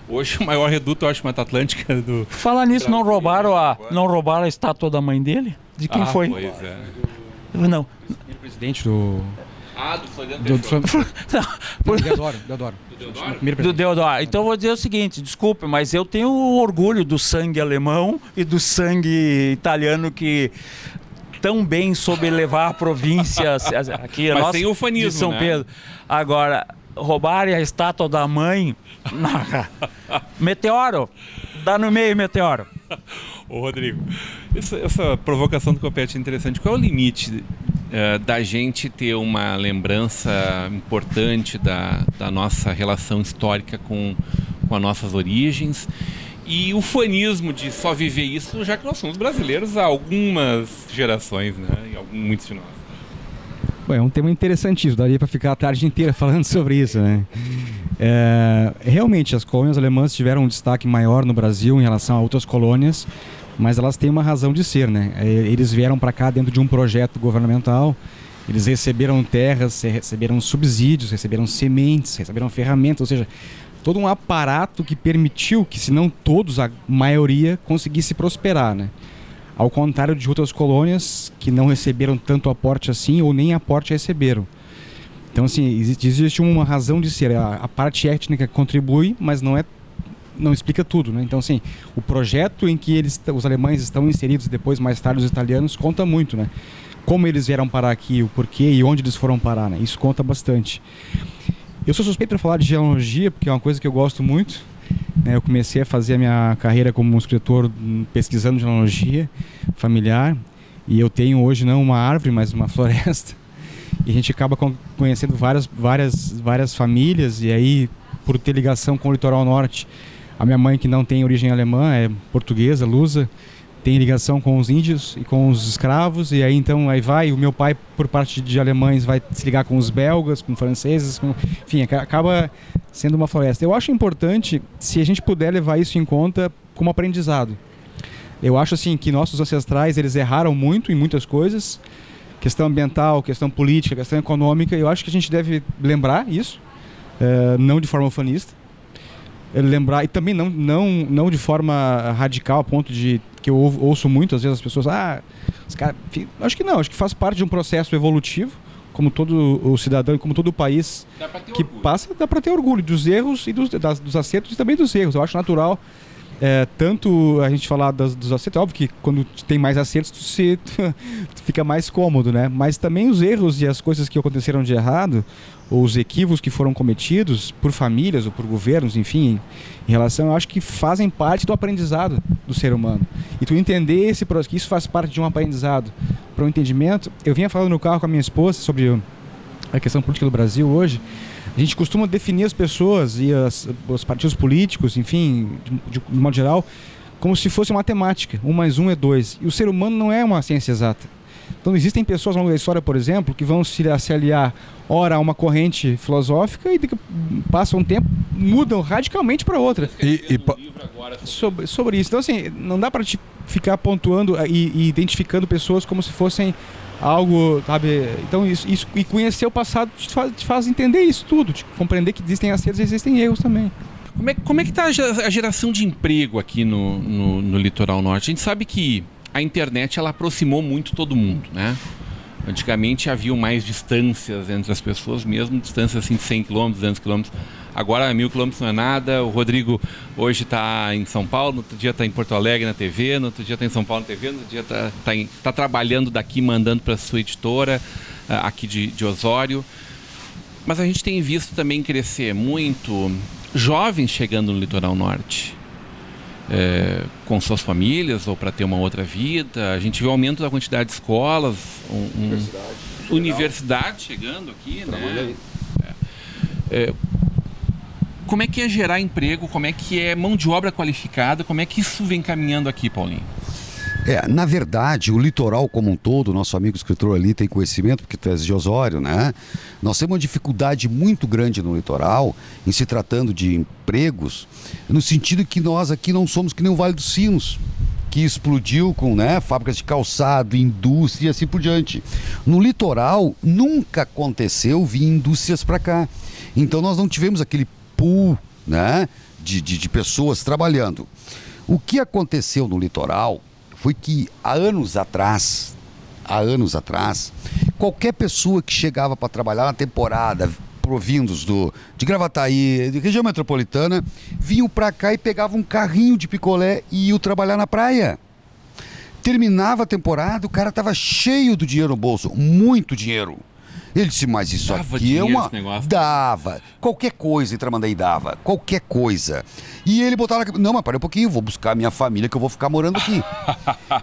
hoje o maior reduto, eu acho, Mata Atlântica do... Falar nisso, não roubaram a estátua da mãe dele? De quem foi? Pois é. Não. O presidente do... Do Floriano Deodoro. Do Deodoro. Então eu vou dizer o seguinte, desculpe, mas eu tenho orgulho do sangue alemão e do sangue italiano que tão bem soube levar a província aqui, mas nossa, sem ufanismo, de São né? Pedro. Agora, roubarem a estátua da mãe... Meteoro! Dá no meio, Meteoro! Ô Rodrigo, essa provocação do Copete é interessante. Qual é o limite da gente ter uma lembrança importante da nossa relação histórica com as nossas origens e o fanismo de só viver isso, já que nós somos brasileiros há algumas gerações, né? E muitos de nós. Bom, é um tema interessantíssimo, daria para ficar a tarde inteira falando sobre isso, né? Realmente, as colônias alemãs tiveram um destaque maior no Brasil em relação a outras colônias, mas elas têm uma razão de ser, né? Eles vieram para cá dentro de um projeto governamental, eles receberam terras, receberam subsídios, receberam sementes, receberam ferramentas, ou seja, todo um aparato que permitiu que, se não todos, a maioria conseguisse prosperar, né? Ao contrário de outras colônias que não receberam tanto aporte assim ou nem aporte receberam. Então, assim, existe uma razão de ser. A parte étnica contribui, mas não explica tudo, né? Então, assim, o projeto em que os alemães estão inseridos e depois, mais tarde, os italianos, conta muito, né? Como eles vieram parar aqui, o porquê e onde eles foram parar, né? Isso conta bastante. Eu sou suspeito para falar de genealogia, porque é uma coisa que eu gosto muito. Eu comecei a fazer a minha carreira como escritor pesquisando genealogia familiar, e eu tenho hoje não uma árvore, mas uma floresta, e a gente acaba conhecendo várias famílias, e aí, por ter ligação com o litoral norte, a minha mãe, que não tem origem alemã, é portuguesa, lusa, tem ligação com os índios e com os escravos, e aí então o meu pai, por parte de alemães, vai se ligar com os belgas, com franceses, enfim, acaba sendo uma floresta. Eu acho importante, se a gente puder levar isso em conta como aprendizado. Eu acho assim que nossos ancestrais, eles erraram muito em muitas coisas, questão ambiental, questão política, questão econômica, eu acho que a gente deve lembrar isso, não de forma ufanista, lembrar, e também não de forma radical, a ponto de que eu ouço muito, às vezes as pessoas, os caras, acho que faz parte de um processo evolutivo, como todo o cidadão e como todo o país que passa, dá para ter orgulho dos erros e dos acertos e também dos erros. Eu acho natural, tanto a gente falar dos acertos, óbvio que quando tem mais acertos tu fica mais cômodo, né? Mas também os erros e as coisas que aconteceram de errado, ou os equívocos que foram cometidos por famílias ou por governos, enfim, em relação, eu acho que fazem parte do aprendizado do ser humano. E tu entender que isso faz parte de um aprendizado para um entendimento. Eu vinha falando no carro com a minha esposa sobre a questão política do Brasil hoje. A gente costuma definir as pessoas e os partidos políticos, enfim, de modo geral, como se fosse matemática. 1 mais 1 é 2. E o ser humano não é uma ciência exata. Então existem pessoas ao longo da história, por exemplo, que vão se aliar ora a uma corrente filosófica e passa um tempo, mudam radicalmente para outra. Sobre isso. Então, assim, não dá para ficar pontuando e identificando pessoas como se fossem algo, sabe? Então, isso e conhecer o passado te faz entender isso tudo, te compreender que existem acertos e existem erros também. Como é que está a geração de emprego aqui no litoral norte? A gente sabe que a internet, ela aproximou muito todo mundo, né? Antigamente haviam mais distâncias entre as pessoas, mesmo distâncias assim de 100 km, 200 km. Agora 1000 km não é nada. O Rodrigo hoje está em São Paulo, no outro dia está em Porto Alegre na TV, no outro dia está em São Paulo na TV, no outro dia está trabalhando daqui, mandando para a sua editora, aqui de Osório. Mas a gente tem visto também crescer muito jovens chegando no litoral norte. com suas famílias ou para ter uma outra vida. A gente vê o aumento da quantidade de escolas, universidade chegando aqui, né? Como é que é gerar emprego? Como é que é mão de obra qualificada? Como é que isso vem caminhando aqui, Paulinho? Na verdade, o litoral como um todo, nosso amigo escritor ali tem conhecimento, porque tu és de Osório, né? Nós temos uma dificuldade muito grande no litoral, em se tratando de empregos, no sentido que nós aqui não somos que nem o Vale dos Sinos, que explodiu com, né, fábricas de calçado, indústria e assim por diante. No litoral, nunca aconteceu vir indústrias para cá. Então nós não tivemos aquele pool, né, de pessoas trabalhando. O que aconteceu no litoral foi que há anos atrás, qualquer pessoa que chegava para trabalhar na temporada, provindos de Gravataí, de região metropolitana, vinham para cá e pegavam um carrinho de picolé e iam trabalhar na praia. Terminava a temporada, o cara estava cheio do dinheiro no bolso, muito dinheiro. Ele disse, mas isso dava aqui é uma... negócio. Dava. Qualquer coisa em Tramandaí dava. Qualquer coisa. E ele botava... Não, mas para um pouquinho, vou buscar a minha família que eu vou ficar morando aqui.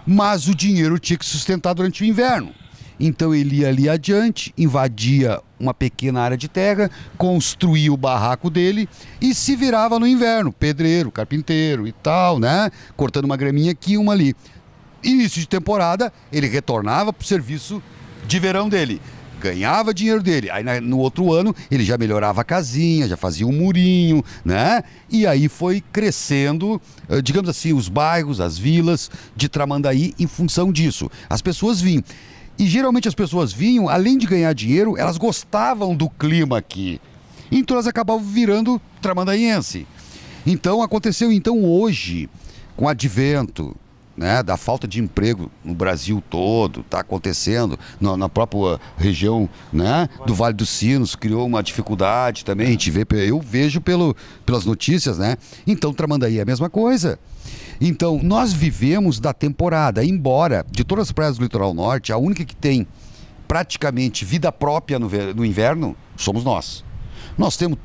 Mas o dinheiro tinha que sustentar durante o inverno. Então ele ia ali adiante, invadia uma pequena área de terra, construía o barraco dele e se virava no inverno. Pedreiro, carpinteiro e tal, né? Cortando uma graminha aqui, uma ali. Início de temporada, ele retornava para o serviço de verão dele. Ganhava dinheiro dele. Aí no outro ano ele já melhorava a casinha, já fazia um murinho, né? E aí foi crescendo, digamos assim, os bairros, as vilas de Tramandaí em função disso. As pessoas vinham. E geralmente as pessoas vinham, além de ganhar dinheiro, elas gostavam do clima aqui. Então elas acabavam virando tramandaiense. Então aconteceu hoje, com o advento, né, da falta de emprego no Brasil todo, está acontecendo na própria região, né, do Vale dos Sinos, criou uma dificuldade também, a gente vê, eu vejo pelas notícias, né? Então Tramandaí é a mesma coisa. Então nós vivemos da temporada, embora de todas as praias do litoral norte, a única que tem praticamente vida própria no inverno somos nós. Nós temos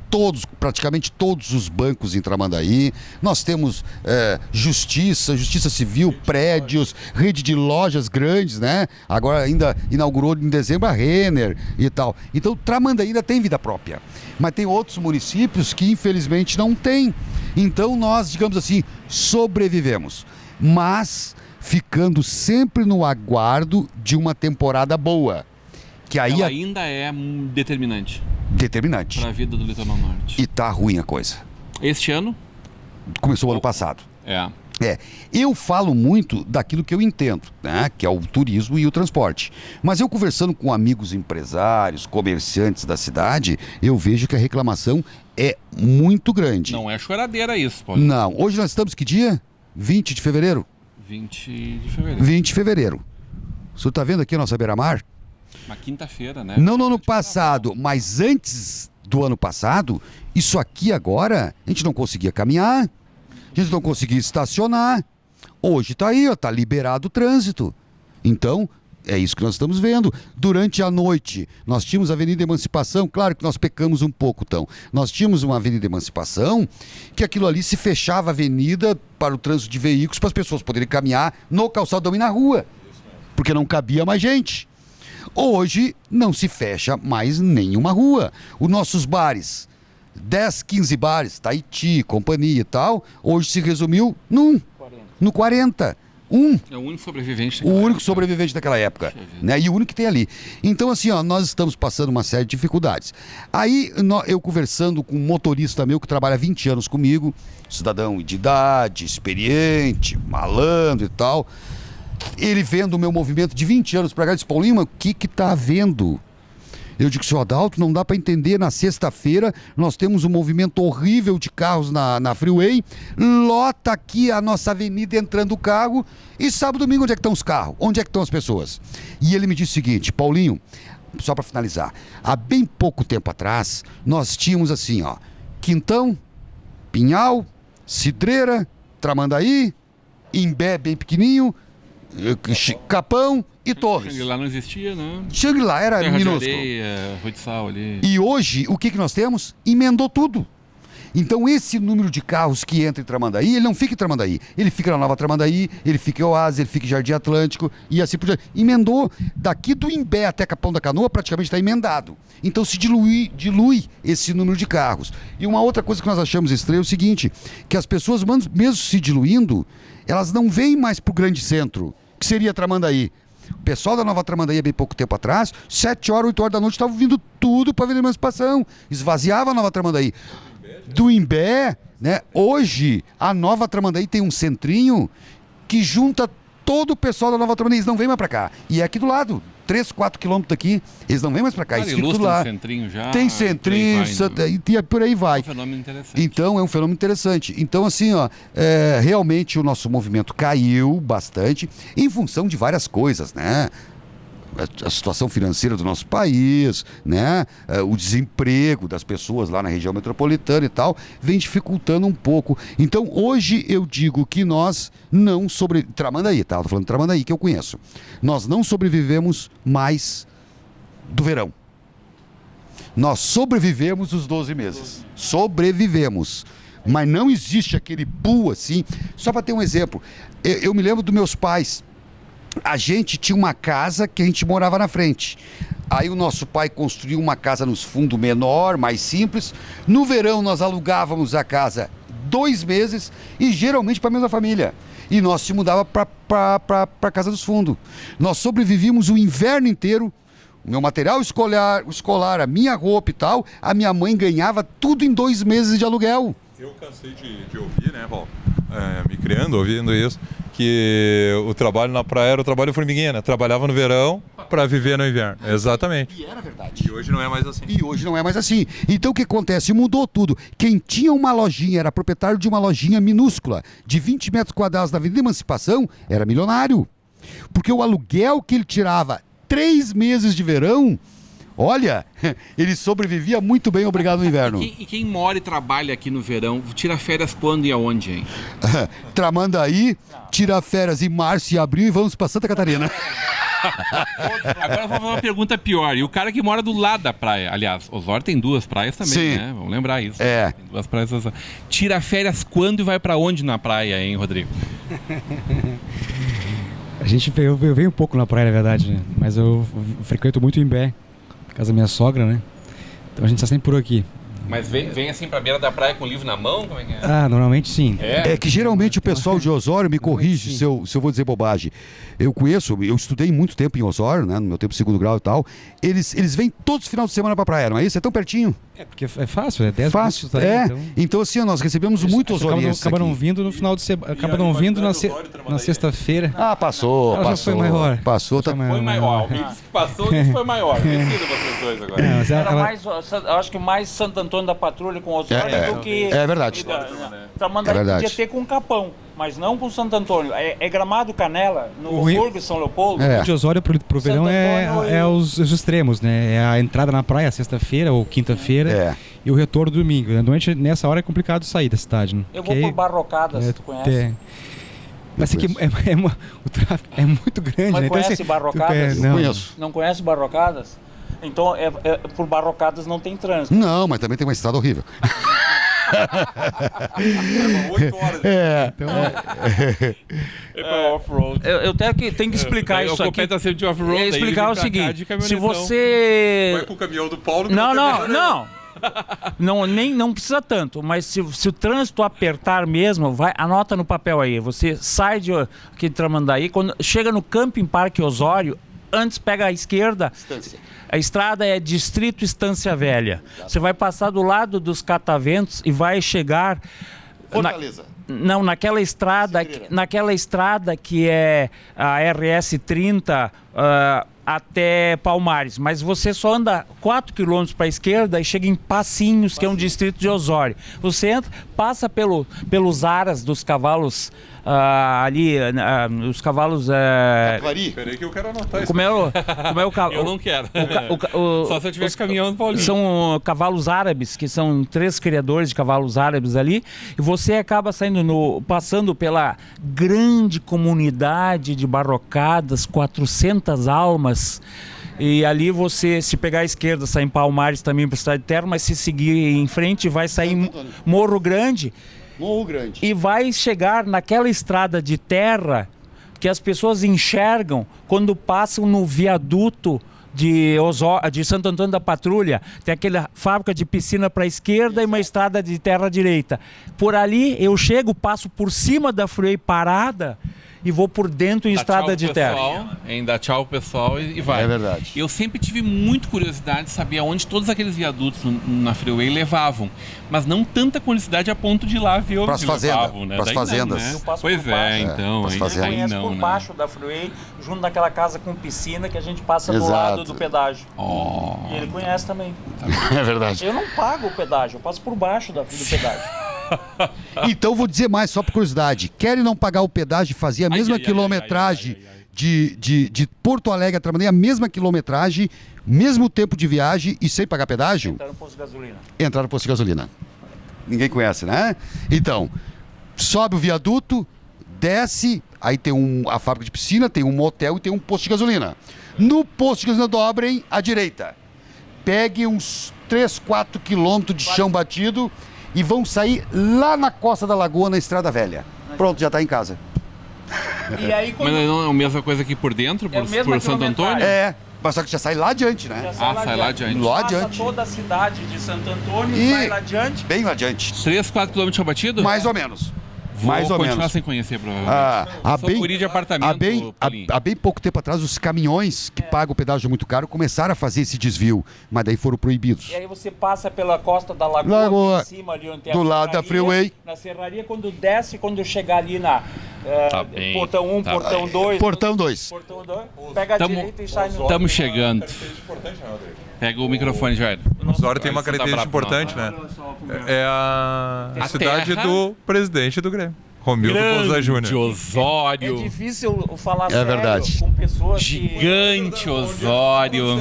praticamente todos os bancos em Tramandaí, nós temos justiça civil, prédios, rede de lojas grandes, né? Agora ainda inaugurou em dezembro a Renner e tal. Então Tramandaí ainda tem vida própria, mas tem outros municípios que infelizmente não tem. Então nós, digamos assim, sobrevivemos, mas ficando sempre no aguardo de uma temporada boa. Que aí ela ainda é determinante para a vida do litoral norte. E tá ruim a coisa. Este ano? Começou o ano passado. É. Eu falo muito daquilo que eu entendo, né? Que é o turismo e o transporte. Mas eu conversando com amigos empresários, comerciantes da cidade, eu vejo que a reclamação é muito grande. Não é choradeira isso, Paulo. Não. Hoje nós estamos que dia? 20 de fevereiro? 20 de fevereiro. 20 de fevereiro. O senhor está vendo aqui a nossa beira-mar? Uma quinta-feira, né? Não no ano passado, mas antes do ano passado, isso aqui agora, a gente não conseguia caminhar, a gente não conseguia estacionar. Hoje está aí, está liberado o trânsito. Então, é isso que nós estamos vendo. Durante a noite, nós tínhamos a Avenida Emancipação, claro que nós pecamos um pouco, então. Nós tínhamos uma Avenida Emancipação, que aquilo ali se fechava a avenida para o trânsito de veículos, para as pessoas poderem caminhar no calçadão e na rua, porque não cabia mais gente. Hoje não se fecha mais nenhuma rua. Os nossos bares, 10, 15 bares, Tahiti, companhia e tal, hoje se resumiu no 40. É o único sobrevivente daquela época. Né? E o único que tem ali. Então, assim, ó, nós estamos passando uma série de dificuldades. Aí, eu conversando com um motorista meu que trabalha há 20 anos comigo, cidadão de idade, experiente, malandro e tal. Ele vendo o meu movimento de 20 anos para cá, disse, Paulinho, o que tá havendo? Eu digo, senhor Adalto, não dá para entender, na sexta-feira nós temos um movimento horrível de carros na Freeway, lota aqui a nossa avenida entrando o carro, e sábado e domingo onde é que estão os carros? Onde é que estão as pessoas? E ele me disse o seguinte, Paulinho, só para finalizar, há bem pouco tempo atrás, nós tínhamos assim, ó, Quintão, Pinhal, Cidreira, Tramandaí, Imbé bem pequenininho, Capão e Torres. Xangri-Lá não existia, né? Xangri-Lá era Terra minúsculo. de areia, Rua de Sal ali. E hoje, o que nós temos? Emendou tudo. Então esse número de carros que entra em Tramandaí, ele não fica em Tramandaí. Ele fica na Nova Tramandaí, ele fica em Oásis, ele fica em Jardim Atlântico e assim por diante. Emendou daqui do Imbé até Capão da Canoa, praticamente está emendado. Então se dilui esse número de carros. E uma outra coisa que nós achamos estranho é o seguinte, que as pessoas, mesmo se diluindo, elas não vêm mais para o grande centro, que seria Tramandaí. O pessoal da Nova Tramandaí, há bem pouco tempo atrás, 7 horas, 8 horas da noite, estavam vindo tudo para a Avenida Emancipação. Esvaziava a Nova Tramandaí. Do Imbé, né? Hoje, a Nova Tramandaí tem um centrinho que junta todo o pessoal da Nova Tramandaí. Eles não vêm mais para cá. E é aqui do lado, 3, 4 quilômetros daqui. Eles não vêm mais para cá. Eles ficam lá. Centrinho já, tem centrinho, e por aí vai. É um fenômeno interessante. Então, é um fenômeno interessante. Então, assim, ó, realmente o nosso movimento caiu bastante em função de várias coisas, né? A situação financeira do nosso país, né? O desemprego das pessoas lá na região metropolitana e tal, vem dificultando um pouco. Então, hoje eu digo que nós não Tramandaí, tá? Estou falando de Tramandaí, que eu conheço. Nós não sobrevivemos mais do verão. Nós sobrevivemos os 12 meses. Sobrevivemos. Mas não existe aquele pulo assim. Só para ter um exemplo, eu me lembro dos meus pais. A gente tinha uma casa que a gente morava na frente. Aí o nosso pai construiu uma casa nos fundos menor, mais simples. No verão nós alugávamos a casa 2 meses e geralmente para a mesma família. E nós se mudava para a casa dos fundos. Nós sobrevivíamos o inverno inteiro. O meu material escolar, a minha roupa e tal, a minha mãe ganhava tudo em 2 meses de aluguel. Eu cansei de ouvir, né, Paulo? Me criando, ouvindo isso, que o trabalho na praia era o trabalho formiguinha, né? Trabalhava no verão para viver no inverno. Exatamente. E era verdade. E hoje não é mais assim. Então o que acontece? Mudou tudo. Quem tinha uma lojinha, era proprietário de uma lojinha minúscula, de 20 metros quadrados na Avenida Emancipação, era milionário. Porque o aluguel que ele tirava 3 meses de verão, olha, ele sobrevivia muito bem, obrigado, no inverno. E quem mora e trabalha aqui no verão, tira férias quando e aonde, hein? Tramandaí, tira férias em março e abril e vamos para Santa Catarina. Agora eu vou fazer uma pergunta pior. E o cara que mora do lado da praia, aliás, Osório tem 2 praias também, sim, né? Vamos lembrar isso. É. Tem 2 praias. Tira férias quando e vai para onde na praia, hein, Rodrigo? Eu venho um pouco na praia, na verdade, né? Mas eu frequento muito o Imbé, casa da minha sogra, né? Então a gente está sempre por aqui. Mas vem assim pra beira da praia com o livro na mão? Como é que é? Ah, normalmente sim. É que geralmente o pessoal de Osório me corrige se eu vou dizer bobagem. Eu estudei muito tempo em Osório, né? No meu tempo de 2º grau e tal. Eles vêm todos os finais de semana pra praia, não é isso? É tão pertinho. É porque é fácil, é 10 fácil, minutos. Tá aí, então assim, nós recebemos muito osorienses acaba não vindo no final de semana, acaba não vindo na sexta-feira. Ah, passou. Já foi maior. Passou, tá. Foi maior. O mês que passou, isso foi maior. Precisa vocês dois agora. Era mais, eu acho que mais Santo Antônio da Patrulha com Osório do que... É verdade. Tramandaí podia ter com Capão, mas não com Santo Antônio. É Gramado, Canela, no Hamburgo e São Leopoldo. O de Osório pro verão é os extremos, né? É a entrada na praia sexta-feira ou quinta-feira e o retorno domingo. Normalmente nessa hora é complicado sair da cidade, né? Eu vou por Barrocadas, tu conhece? Mas aqui o tráfego é muito grande, mas né? Conhece então, Barrocadas? Não conheço. Não conhece Barrocadas? Então, por Barrocadas não tem trânsito. Não, mas também tem uma estrada horrível. 8 horas. Off-road. Eu tenho que explicar isso aqui. De off-road, explicar o seguinte: se você. Vai com o caminhão do Paulo. Não precisa tanto, mas se o trânsito apertar mesmo, anota no papel aí. Você sai aqui de Tramandaí, quando chega no Camping Parque Osório, antes pega a esquerda. A estrada é Distrito Estância Velha. Você vai passar do lado dos Cataventos e vai chegar... Fortaleza. Naquela estrada que é a RS 30 até Palmares, mas você só anda 4 quilômetros para a esquerda e chega em Passinhos, que é um distrito de Osório. Você entra, passa pelos aras dos cavalos ali, os cavalos... Peraí que eu quero anotar isso. Como é o cavalo? Eu não quero. Só se eu tivesse caminhão do Paulinho. São cavalos árabes, que são 3 criadores de cavalos árabes ali, e você acaba passando pela grande comunidade de Barrocadas, 400 almas, E ali você, se pegar a esquerda, sai em Palmares também para a Cidade Eterna, mas se seguir em frente vai sair Morro Grande. Morro Grande. E vai chegar naquela estrada de terra que as pessoas enxergam quando passam no viaduto de Santo Antônio da Patrulha. Tem aquela fábrica de piscina para a esquerda e uma estrada de terra à direita. Por ali eu chego, passo por cima da freeway parada e vou por dentro em estrada de terra. Dá tchau pro pessoal e vai. É verdade. Eu sempre tive muita curiosidade de saber aonde todos aqueles viadutos na freeway levavam, mas não tanta curiosidade a ponto de ir lá ver Pras onde fazendas, levavam, né? pras Daí fazendas. Não, né? Eu passo Pois por baixo, então. pras Aí fazendas. Conhece não, por né? baixo da freeway, junto naquela casa com piscina que a gente passa do Exato. lado do pedágio. Oh. E ele conhece também. É verdade. Eu não pago o pedágio, eu passo por baixo do pedágio. Então vou dizer mais, só por curiosidade. Querem não pagar o pedágio e fazer a mesma quilometragem de Porto Alegre a Tramandaí, a mesma quilometragem, mesmo tempo de viagem e sem pagar pedágio? Entrar no posto de gasolina. Entrar no posto de gasolina. Ninguém conhece, né? Então, sobe o viaduto, desce, aí tem a fábrica de piscina, tem um motel e tem um posto de gasolina. No posto de gasolina dobrem à direita. Pegue uns 3, 4 quilômetros de chão batido e vão sair lá na costa da lagoa, na Estrada Velha. Pronto, já está em casa. E aí, Mas não é a mesma coisa aqui por dentro, por Santo Antônio? É, mas só que já sai lá adiante, né? Sai lá adiante. Lá passa adiante. toda a cidade de Santo Antônio, E sai lá adiante. bem lá adiante. 3, 4 quilômetros de chão batido? Mais ou menos. Vou mais ou continuar menos. sem conhecer, provavelmente. Há Sou guri de apartamento, Paulinho. há bem pouco tempo atrás, os caminhões que pagam o pedágio muito caro começaram a fazer esse desvio, mas daí foram proibidos. E aí você passa pela costa da lagoa, em cima ali onde tem do a lado da freeway. Na serraria, quando desce, quando chegar ali na Tá bem, portão 1, tá portão 2. Portão 2. Portão 2, pega a direita e sai no... Estamos chegando. Pega o microfone, Jair. Osório tem uma Você tá característica bravo, não, importante, né? É a cidade terra. do presidente do Grêmio, Romildo Pousa De Júnior. Osório. É difícil falar É verdade. com pessoas Gigante Osório.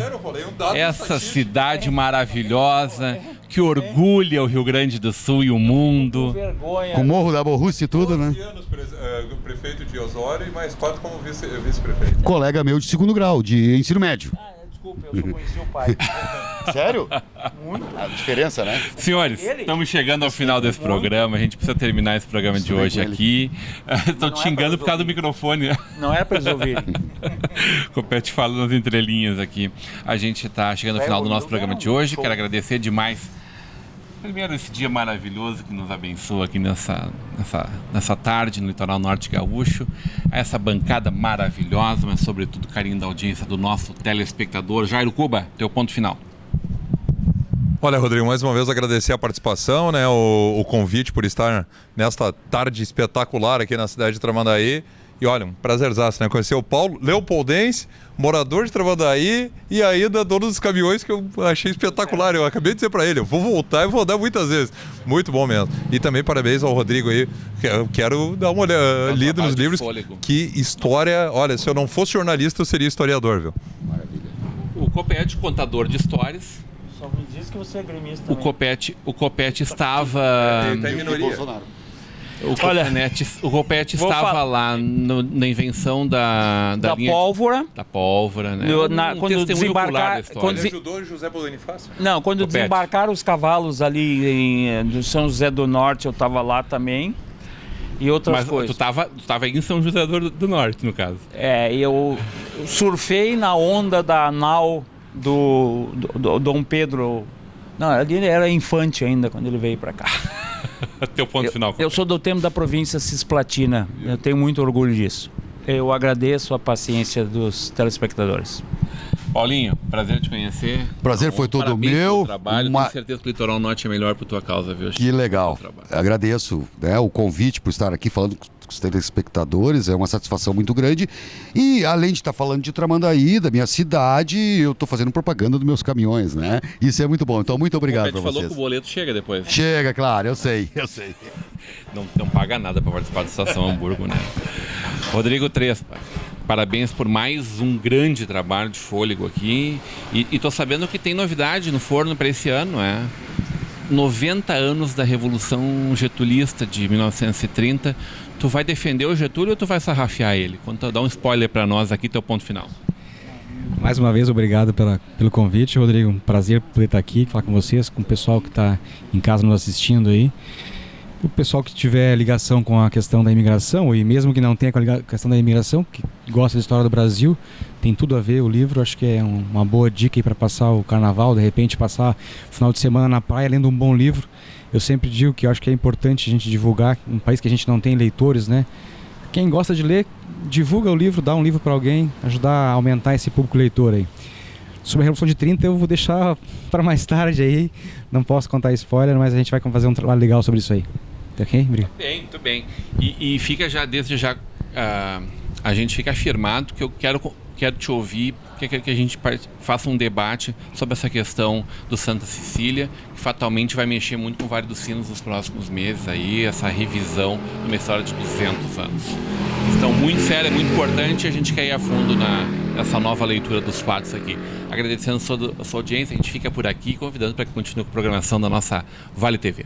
Essa cidade maravilhosa que orgulha o Rio Grande do Sul e o mundo. vergonha. Com o Morro da Borrusse e tudo, né? 12 anos prefeito de Osório e mais 4 como vice-prefeito. Colega meu de segundo grau, de ensino médio. Desculpa, eu só conheci o pai. Sério? Muito. A diferença, né? Senhores, Ele? estamos chegando ao final desse programa. A gente precisa terminar esse programa de bem hoje com ele. aqui. Estou Não te é xingando pra por causa do microfone. Não é pra eles ouvirem. O Pet fala nas entrelinhas aqui. A gente está chegando ao final do nosso programa de hoje. Quero agradecer demais. Primeiro, esse dia maravilhoso que nos abençoa aqui nessa tarde no Litoral Norte Gaúcho. Essa bancada maravilhosa, mas sobretudo carinho da audiência do nosso telespectador. Jairo Cuba, teu ponto final. Olha, Rodrigo, mais uma vez agradecer a participação, né, o convite por estar nesta tarde espetacular aqui na cidade de Tramandaí. E olha, um prazerzaço, né? Conhecer o Paulo, leopoldense, morador de Tramandaí e ainda dono dos caminhões, que eu achei espetacular. Eu acabei de dizer para ele, eu vou voltar e vou rodar muitas vezes. Muito bom mesmo. E também parabéns ao Rodrigo aí. Eu quero dar uma olhada, lida nos livros. Que história... Olha, se eu não fosse jornalista, eu seria historiador, viu? O Copete, contador de histórias. Só me diz que você é gremista. O Copete estava... Ele tá em minoria. O Copete estava lá na invenção da linha... pólvora. Da pólvora, né? Quando desembarcar... Ele ajudou José Bonifácio? Não, quando Copete. desembarcaram os cavalos ali em São José do Norte, eu estava lá também. E outras Mas coisas. tu tava aí em São José do Norte, no caso. Eu surfei na onda da nau do Dom Pedro. Não, ele era infante ainda quando ele veio para cá. Teu ponto final. Eu sou do tempo da província Cisplatina. Eu tenho muito orgulho disso. Eu agradeço a paciência dos telespectadores. Paulinho, prazer te conhecer. Prazer foi todo Parabéns meu. pelo trabalho. Tenho certeza que o Litoral Norte é melhor por tua causa, viu? Que legal. Trabalho. Agradeço, né, o convite por estar aqui falando com os telespectadores, é uma satisfação muito grande. E além de estar falando de Tramandaí, da minha cidade, eu estou fazendo propaganda dos meus caminhões, né? Isso é muito bom. Então, muito obrigado O para Pet falou vocês. que o boleto chega depois. Chega, claro, eu sei. Não paga nada para participar da Estação Hamburgo, né? Rodrigo Trespa, parabéns por mais um grande trabalho de fôlego aqui. E tô sabendo que tem novidade no forno para esse ano, 90 anos da Revolução Getulista de 1930. Tu vai defender o Getúlio ou tu vai sarrafiar ele? Dá um spoiler para nós aqui, teu ponto final. Mais uma vez, obrigado pelo convite, Rodrigo. Um prazer poder estar aqui, falar com vocês, com o pessoal que está em casa nos assistindo aí. O pessoal que tiver ligação com a questão da imigração, e mesmo que não tenha com a questão da imigração, que gosta da história do Brasil, tem tudo a ver o livro. Acho que é uma boa dica aí para passar o carnaval, de repente passar o final de semana na praia lendo um bom livro. Eu sempre digo que eu acho que é importante a gente divulgar, um país que a gente não tem leitores, né? Quem gosta de ler, divulga o livro, dá um livro para alguém, ajudar a aumentar esse público leitor aí. Sobre a Revolução de 30 eu vou deixar para mais tarde aí, não posso contar spoiler, mas a gente vai fazer um trabalho legal sobre isso aí. Ok? Obrigado. Muito bem. E fica já, desde já, a gente fica afirmado que eu quero te ouvir, que a gente faça um debate sobre essa questão do Santa Cecília, que fatalmente vai mexer muito com o Vale dos Sinos nos próximos meses, aí, essa revisão de uma história de 200 anos. Então, muito séria, muito importante, a gente quer ir a fundo nessa nova leitura dos fatos aqui. Agradecendo a sua audiência, a gente fica por aqui, convidando para que continue com a programação da nossa Vale TV.